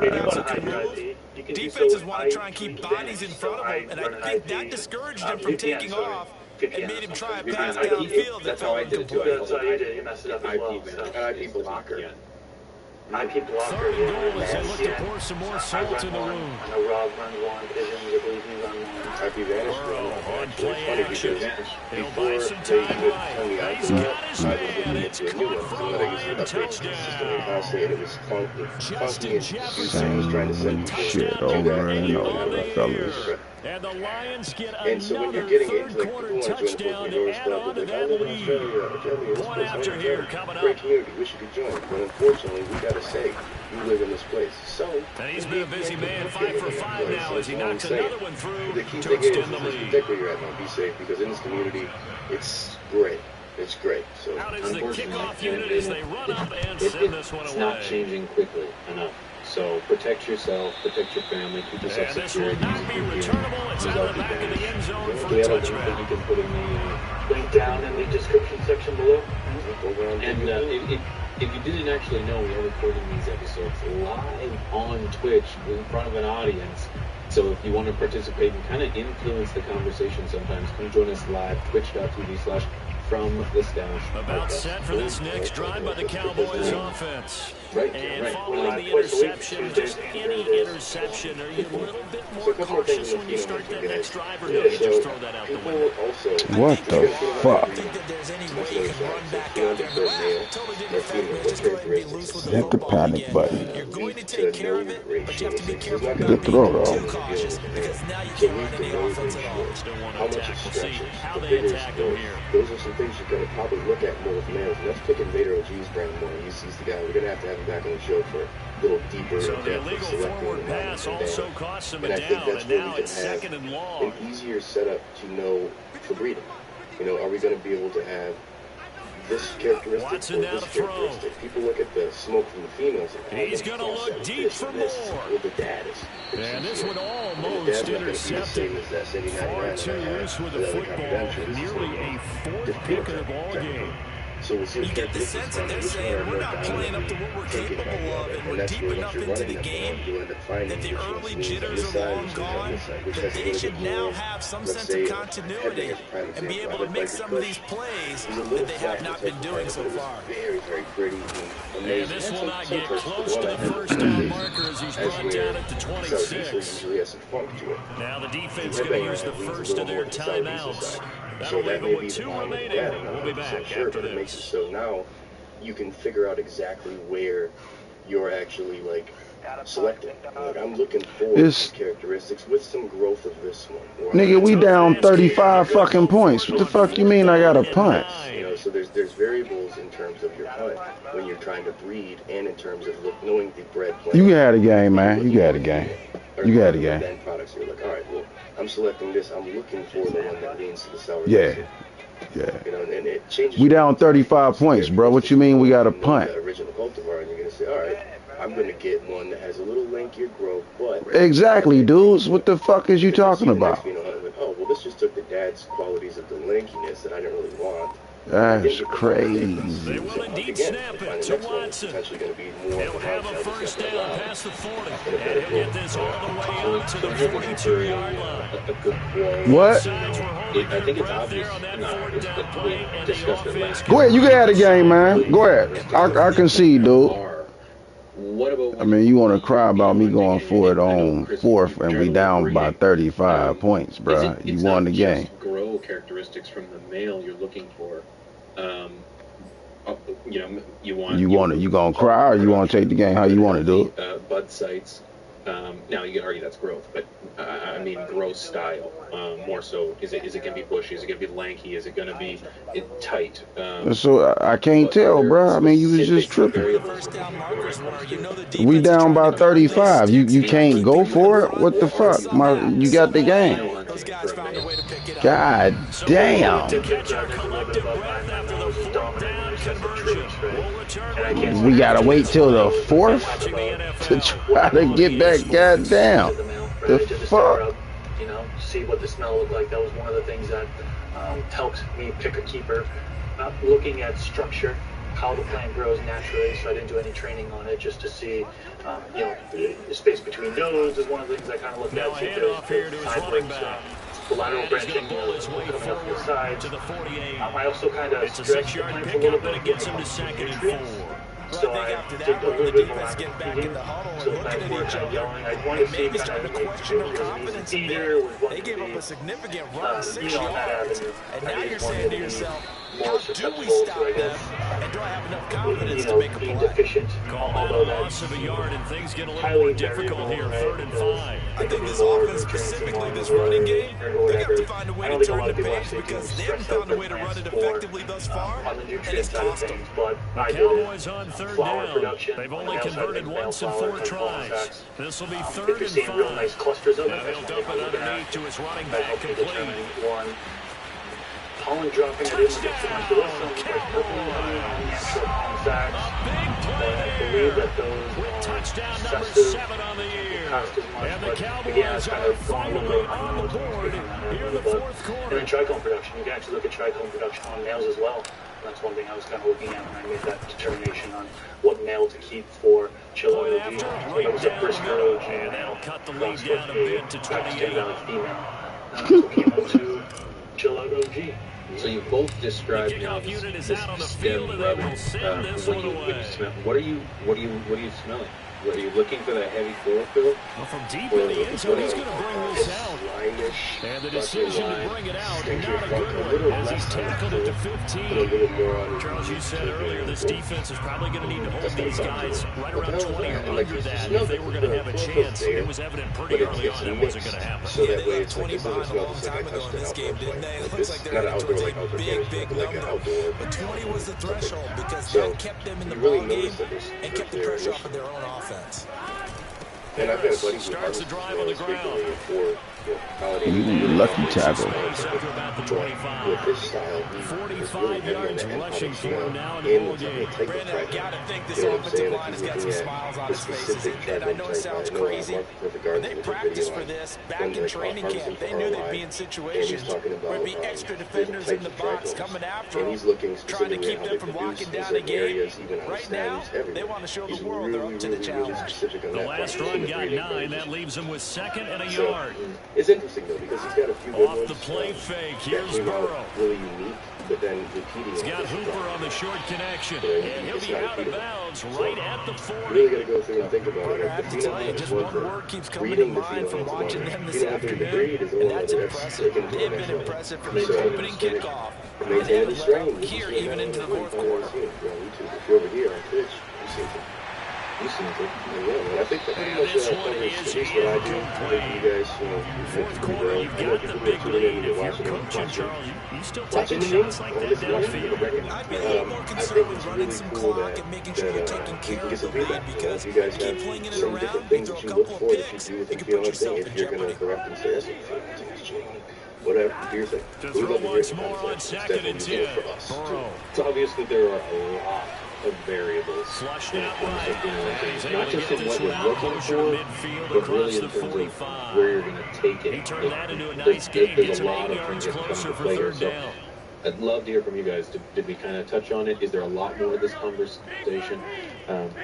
when these quarterbacks can move, defenses want to try and keep bodies in front of him, and I think that discouraged him from taking off and made him try a pass downfield. That's how I did it too. That's how you did. You messed it up as well. IP blocker. IP blocker. 3rd and goal as they look to pour some more salt in the wound. I know Rob runs one. Pigeons, I believe he's on one. IP vanish. Burrow on play action. He'll buy Before some they time could right. tell me I He's could got his man. It's caught for a Lion touchdown. constantly, and it was constantly Jefferson. trying to send Shit over and over, fellas. And the Lions get And so when another you're getting third into like quarter people want to join touchdown the to Norris add Club, on to like, I that live in lead. Australia, Point after here coming up. great community, wish you could join. But unfortunately, we got to say, we live in this place. So, And he's been a busy man, 5 for 5 now as he knocks another one through the key to thing is extend the lead. protect where you're at now. Be safe, because in this community, it's great. It's great. So, Out is the kickoff unit as they run up and send this one It's away. not changing quickly enough. So protect yourself, protect your family, keep yourself And this secure. will not be returnable. It's out of the back of the end zone for Do we a have a link that you touchback. can put in the... Link down in the description section below. And if you didn't actually know, we are recording these episodes live on Twitch in front of an audience. So if you want to participate and kind of influence the conversation sometimes, come join us live, twitch.tv/FirstAndGoal. from the stash. About set for this next drive by the Cowboys offense. Right, and right. following the interception, just any interception, are you a little bit more cautious when you start that next drive, or no, you just throw that out the window? What the fuck? I think that there's any way you can run back out there. Totally didn't affect me. Just go ahead and be loose with the Hit the football panic again. button. You're going to take care of it, but you have to be careful about Good being throw, too though. cautious because now you can't run any offense at all. Still want How to much attack. it We'll see stretches, how the they bigger attack it them goes. here. Those are some things you're going to probably look at more with males. And that's picking Vader OG's brand more. He's the guy. We're going to have him back on the show for a little deeper So the depth of illegal selecting forward the pass also costs him a and I think down, that's and where now we can it's have second and long. an easier setup to know for breeding. You know, are we going to be able to have this characteristic Watson or now this to throw. characteristic? People look at the smoke from the females. And He's going to look deep for more. Well, the dad is. And this one almost Dad's not gonna be the intercepted. same as that Cindy Far 99 too that I had. loose with the Another football. confidential. This is Nearly a fourth pick of the ball game. So we'll see You get the sense that they're saying we're not playing up to what we're capable of, and we're deep enough into the game that the early jitters are long gone, that they should now have some sense of continuity and be able to make some of these plays that they have not been doing so far. Very, very pretty and amazing. And this will not get close to the first down marker as he's brought down at the 26. Usually has some funk to it. Now the defense going to use the first of their timeouts. That'll leave them with 2 remaining. We'll be back after this. It makes it this. so now you can figure out exactly where you're actually like selecting. Like I'm looking for these characteristics with some growth of this one. Nigga, we down 35 fucking points. What the fuck you mean I got a punt? You know, so there's variables in terms of your punt when you're trying to breed, and in terms of knowing the bred plan. You got a game, man. You got a game. You got a game. Then products, you're like, all right, well, I'm selecting this. I'm looking for the one that leans to the sour. Yeah. Yeah. You know, and it changes. We down 35 points, bro. What you mean we got a punt? The original cultivar, and you're gonna say, all right, I'm gonna get one that has a little lankier growth, but Exactly, dudes. What the fuck is you talking about? You know, like, oh, well, this just took the dad's qualities of the lankiness that I didn't really want. That's crazy. They will indeed snap it to Watson. He'll have a first down past the 40. And he'll get this all the way out to the 42-yard line. What? I think it's obvious. We discussed it last Go ahead. You got a game, man. Go ahead. I concede, dude. What about? I mean, you want to cry about me going for it on fourth and we down by 35 points, bro. You won the game. Grow characteristics from the male you're looking for. You know, you gonna cry or you want to take the game? How you want to do it? Bud sites. Now you can argue that's growth, but I mean growth style more so. Is it going to be bushy? Is it going to be lanky? Is it going to be tight? So I can't tell, bro. I mean, you was just tripping. We down by 35. You can't go for it? What the fuck? You got the game. God damn. We gotta wait till the fourth to try to get back. God damn. The fuck? You know, see what the smell looked like. That was one of the things that helped me pick a keeper. Looking at structure, how the plant grows naturally, so I didn't do any training on it, just to see, you know, the space between nodes is one of the things I kind of looked at. See if there's side breaks, the lateral branching coming up the sides. I also kind of stretched the plant a little bit and gets him to second and 4. So I did a little bit more activity. So that's where kind of yelling. I wanted to see kind of the easier. They gave up a significant run, 6 you know, yards, and now you're saying to yourself, how do we stop them? And do I have enough confidence to make a play? Deficient. Call that a loss of a yard, and things get a little more difficult here. 3rd and 5. I think this offense, specifically this running game, they have to find a way to turn the page because they haven't found a way to run it effectively thus far, and it's cost them. Cowboys on 3rd down. They've only converted once in 4 tries. This will be 3rd and 5. Now he'll dump it underneath to his running back, complete. Pollen dropping it in the With touchdown number 7 on the year. And the Cowboys are finally on the board here in the 4th quarter. And then trichome production. You can actually look at trichome production on males as well. That's one thing I was kind of looking at when I made that determination on what male to keep for Chilla OG. It was a brisker OG male. Cut the lead down a bit to 28. Female. So came up to Chilla OG. So you both described now this stem rubbing. What are you smelling? Are you looking for that heavy chlorophyll? Well, from deep in the end zone, he's going to bring this out. And the decision to bring it out, not a good one, as he's tackled at the 15. Charles, you said earlier, this defense is probably going to need to hold these guys right around 20 or under that if they were going to have a chance. It was evident pretty early on that wasn't going to happen. Yeah, they got 20 behind a long time ago in this game, didn't they? It looks like they're heading towards a big number. But 20 was the threshold because that kept them in the ball game and kept the pressure off of their own offense. And I've got a buddy who starts the drive on the ground. Lucky tackle. With his style, 45 yards rushing for him now in the ball game. Brandon, I gotta think this offensive line has got some smiles on his faces. And I know it sounds crazy, but they practiced for this back in training camp. They knew they'd be in situations where there'd be extra defenders in the box coming after them, trying to keep them from locking down a game. Right now, they want to show the world they're up to the challenge. The last run got 9. That leaves him with 2nd and a yard. It's interesting though because he's got a few good off ones, the play fake. Here's Burrow. Really unique, but then repeating. He's got Hooper on the short connection, and he'll be out of bounds right at the 40. You really got to go through and think about it. I have to tell you, just one word keeps coming to mind from watching them this afternoon, and that's impressive. They've been impressive from the opening kickoff, and they haven't let up here even into the fourth quarter. If you're over here on Twitch, you see it. You see it. Yeah, I think that pretty much covers what I do. I think you guys, fourth quarter, you've got the big lead. If you're coaching, Charles, you still taking shots like that downfield? I'd be a little more concerned with running some clock and making sure you're taking care of the lead, because if you keep flinging it around, you throw a couple of picks, you can put yourself in jeopardy. Whatever, here's it. To throw once more on 2nd and 10. Burrow. So obviously there are a lot of variables. Flushed out right. Not just in what you're looking for, but really in terms of where you're going to take it. He turned that into a nice game. There's a lot of things that come into play here. So I'd love to hear from you guys. Did we kind of touch on it? Is there a lot more to this conversation?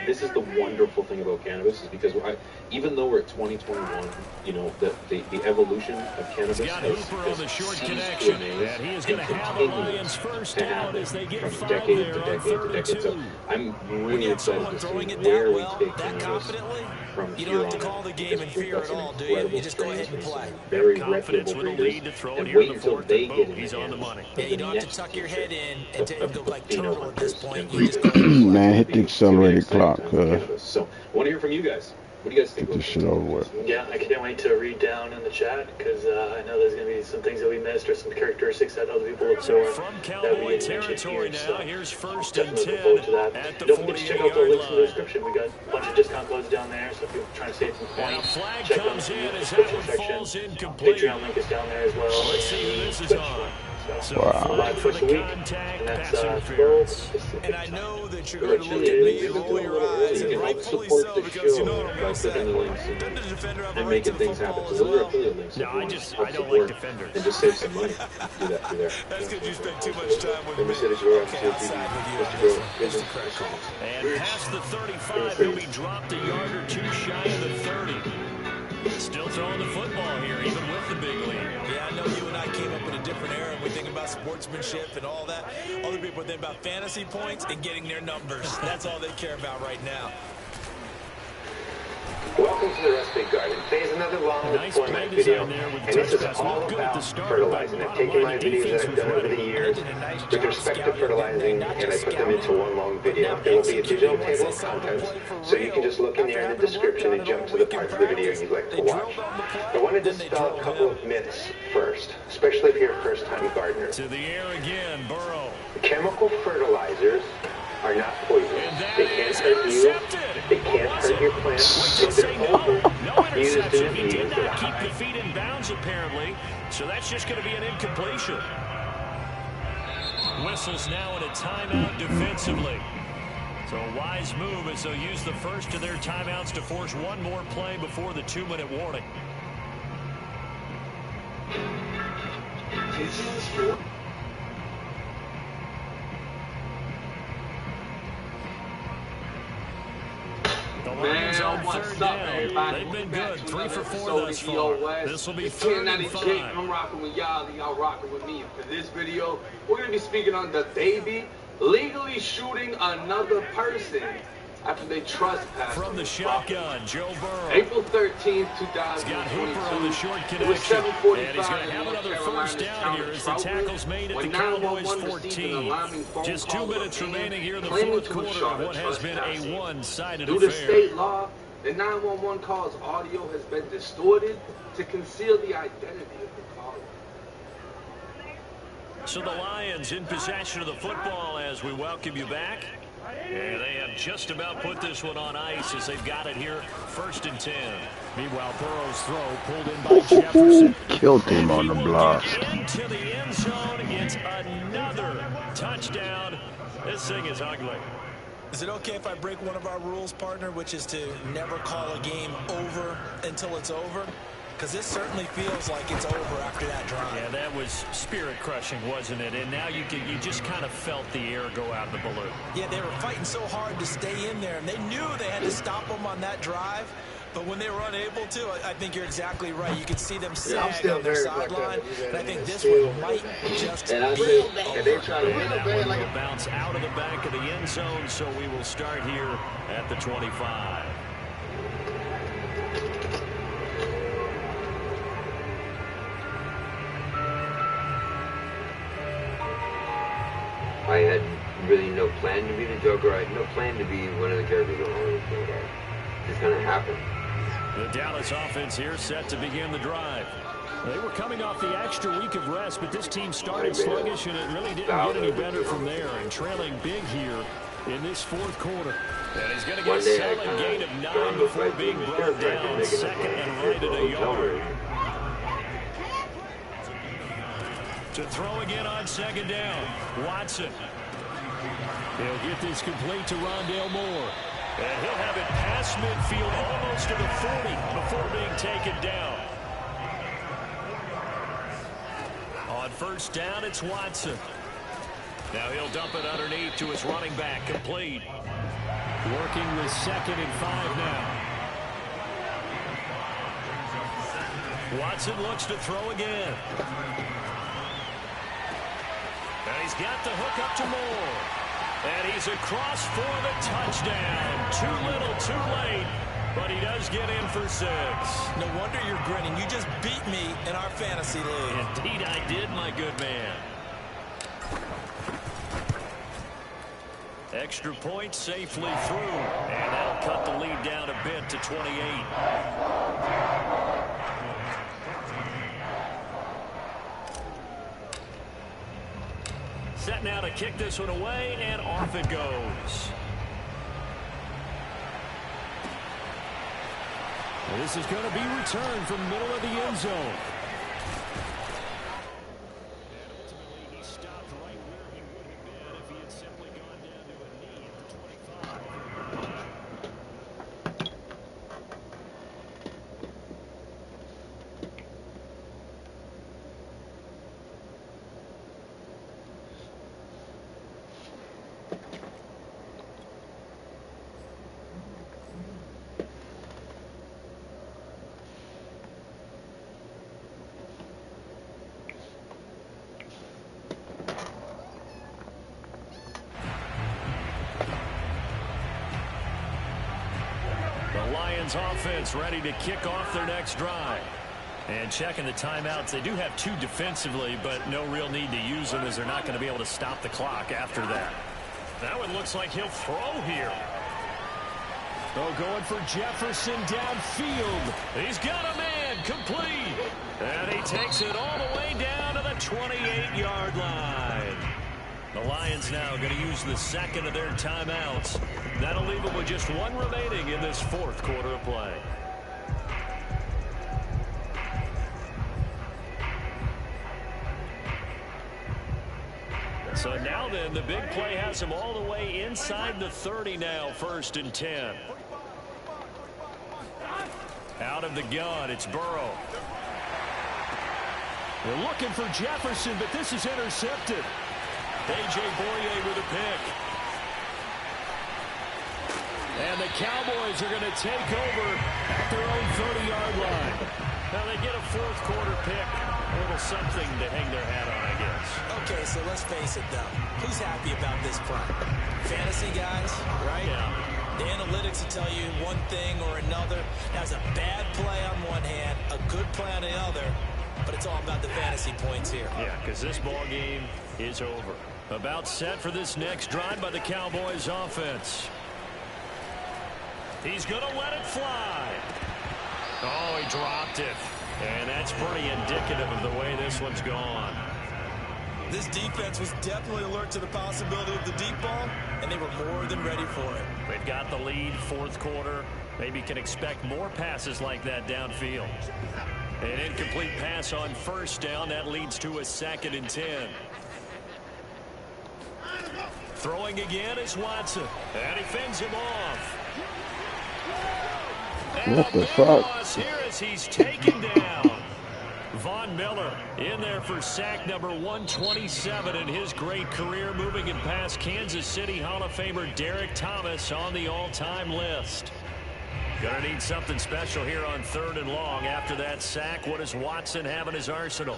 This is the wonderful thing about cannabis, is because even though we're at 2021, the evolution of cannabis has ceased to amaze and continues to happen from decade to decade to decade. So I'm really excited to see where we take cannabis from here on. You don't have to call the game in fear at all, do you? You just go ahead and play. Very reputable breeders, and wait until they get in the hands. Yeah, you don't have to tuck your head in and go like turtle at this point. You just man, hit the accelerated clock. So I want to hear from you guys. What do you guys think? Get this shit over with. Yeah, I can't wait to read down in the chat, because I know there's going to be some things that we missed or some characteristics that other people look for. From Cowboy territory now, here's 1st and 10 at the 48-yard line. Don't forget to check out the links in the description. We got a bunch of discount codes down there, so if you're trying to save some points, check out the description section. Patreon link is down there as well. Let's see who this is on. Wow. Live for the contact, pass interference. And I know that you're going to look at me and roll your eyes, and rightfully so, because you know what I'm going to say. Doesn't the defender have a right to the football as well? No, I don't like defenders. And just save some money. Do that through there. That's because you spend too much time with me. Okay, outside with you. Mr. Craig calls. And past the 35, he'll be dropped a yard or two shy of the 30. Still throwing the football here, even with the big lead. Yeah, I know you and I came up in a different era, and we think about sportsmanship and all that. Other people think about fantasy points and getting their numbers. That's all they care about right now. Welcome to the Recipe Garden. Today's another long format video, and this is all about fertilizing. I've taken my videos that I've done over the years with respect to fertilizing, and I put them into one long video. There will be a digital table of contents, so you can just look in there in the description and jump to the parts of the video you'd like to watch. I want to dispel a couple of myths first, especially if you're a first-time gardener. To the air again, Burrow. Chemical fertilizers are not poisonous. They can't hurt you. They can't hurt your plants. If they're used in a He did not keep the feet in bounds, apparently, so that's just going to be an incompletion. Whistles now in a timeout defensively. So a wise move as they'll use the first of their timeouts to force one more play before the 2-minute warning. The Lions on third down. They've been good. 3 for 4 thus far. This will be 3rd and 5. I'm rocking with y'all. Y'all rocking with me. For this video, we're going to be speaking on the baby legally shooting another person after they trespassed. From the shotgun, Joe Burrow. April 13th, 2022. He's got Hooper on the short connection. It was 7:45. And he's going to have another first down here as the tackle's made at the Cowboys 14. Just 2 minutes remaining here in the fourth quarter of what has been a one-sided affair. Due to state law, the 911 call's audio has been distorted to conceal the identity of the caller. So the Lions in possession of the football as we welcome you back. And they have just about put this one on ice as they've got it here, 1st and 10. Meanwhile, Burrow's throw pulled in by Jefferson. Killed him on the block. Into the end zone. It's another touchdown. This thing is ugly. Is it okay if I break one of our rules, partner, which is to never call a game over until it's over? Because this certainly feels like it's over after that drive. Yeah, that was spirit-crushing, wasn't it? And now you just kind of felt the air go out of the balloon. Yeah, they were fighting so hard to stay in there, and they knew they had to stop them on that drive. But when they were unable to, I think you're exactly right. You could see them sag on their sideline, and I think this one might just and they try to win that one will bounce out of the back of the end zone, so we will start here at the 25. I had really no plan to be the Joker. I had no plan to be one of the characters on Horror Show. It just kind of happened. The Dallas offense here set to begin the drive. They were coming off the extra week of rest, but this team started sluggish, and it really didn't get any better from there. And trailing big here in this fourth quarter. And he's going to get a solid gain of 9 before being brought down. 2nd and right at a yard. To throw again on 2nd down. Watson. He'll get this complete to Rondale Moore. And he'll have it past midfield almost to the 40 before being taken down. On 1st down, it's Watson. Now he'll dump it underneath to his running back, complete. Working with 2nd and 5 now. Watson looks to throw again. And he's got the hook up to Moore. And he's across for the touchdown. Too little, too late. But he does get in for 6. No wonder you're grinning. You just beat me in our fantasy league. Indeed I did, my good man. Extra point safely through. And that'll cut the lead down a bit to 28. Set now to kick this one away, and off it goes. And this is going to be returned from the middle of the end zone. Ultimately, he stopped right where he would have been if he had simply gone down to a knee at the 25. Lions offense ready to kick off their next drive. And checking the timeouts, they do have 2 defensively, but no real need to use them as they're not going to be able to stop the clock after that. Now it looks like he'll throw here. Oh, going for Jefferson downfield. He's got a man, complete. And he takes it all the way down to the 28-yard line. The Lions now going to use the 2nd of their timeouts. That'll leave them with just 1 remaining in this 4th quarter of play. So now then, the big play has him all the way inside the 30 now, 1st and 10. Out of the gun, it's Burrow. They're looking for Jefferson, but this is intercepted. A.J. Boye with a pick. And the Cowboys are going to take over at their own 30-yard line. Now they get a fourth quarter pick. A little something to hang their hat on, I guess. Okay, so let's face it, though. Who's happy about this play? Fantasy guys, right? Yeah. The analytics will tell you one thing or another. That's a bad play on one hand, a good play on the other, but it's all about the fantasy points here. Yeah, because this ball game is over. About set for this next drive by the Cowboys offense. He's going to let it fly. Oh, he dropped it. And that's pretty indicative of the way this one's gone. This defense was definitely alert to the possibility of the deep ball, and they were more than ready for it. They've got the lead, fourth quarter. Maybe can expect more passes like that downfield. An incomplete pass on first down. That leads to a 2nd and 10. Throwing again is Watson. And he fends him off. What the fuck? Here as he's taken down. Von Miller in there for sack number 127 in his great career, moving it past Kansas City Hall of Famer Derek Thomas on the all-time list. Gonna need something special here on 3rd and long. After that sack, what does Watson have in his arsenal?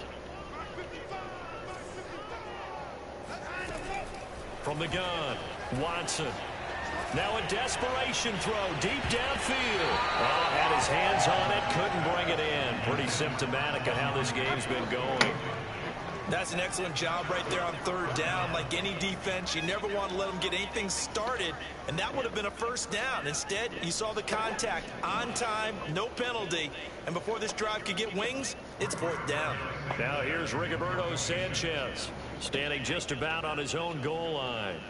From the gun, Watson. Now a desperation throw deep downfield. Oh, had his hands on it, couldn't bring it in. Pretty symptomatic of how this game's been going. That's an excellent job right there on 3rd down. Like any defense, you never want to let them get anything started, and that would have been a first down. Instead, you saw the contact on time, no penalty, and before this drive could get wings, it's 4th down. Now here's Rigoberto Sanchez, standing just about on his own goal line.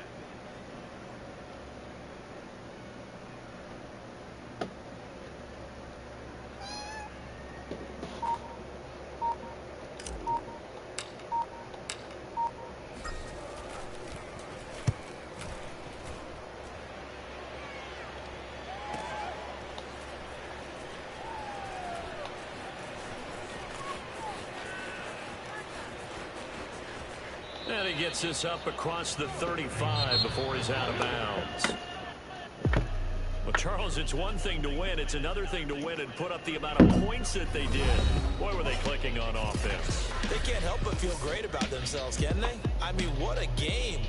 And he gets this up across the 35 before he's out of bounds. Well, Charles, it's one thing to win. It's another thing to win and put up the amount of points that they did. Boy, were they clicking on offense. They can't help but feel great about themselves, can they? I mean, what a game.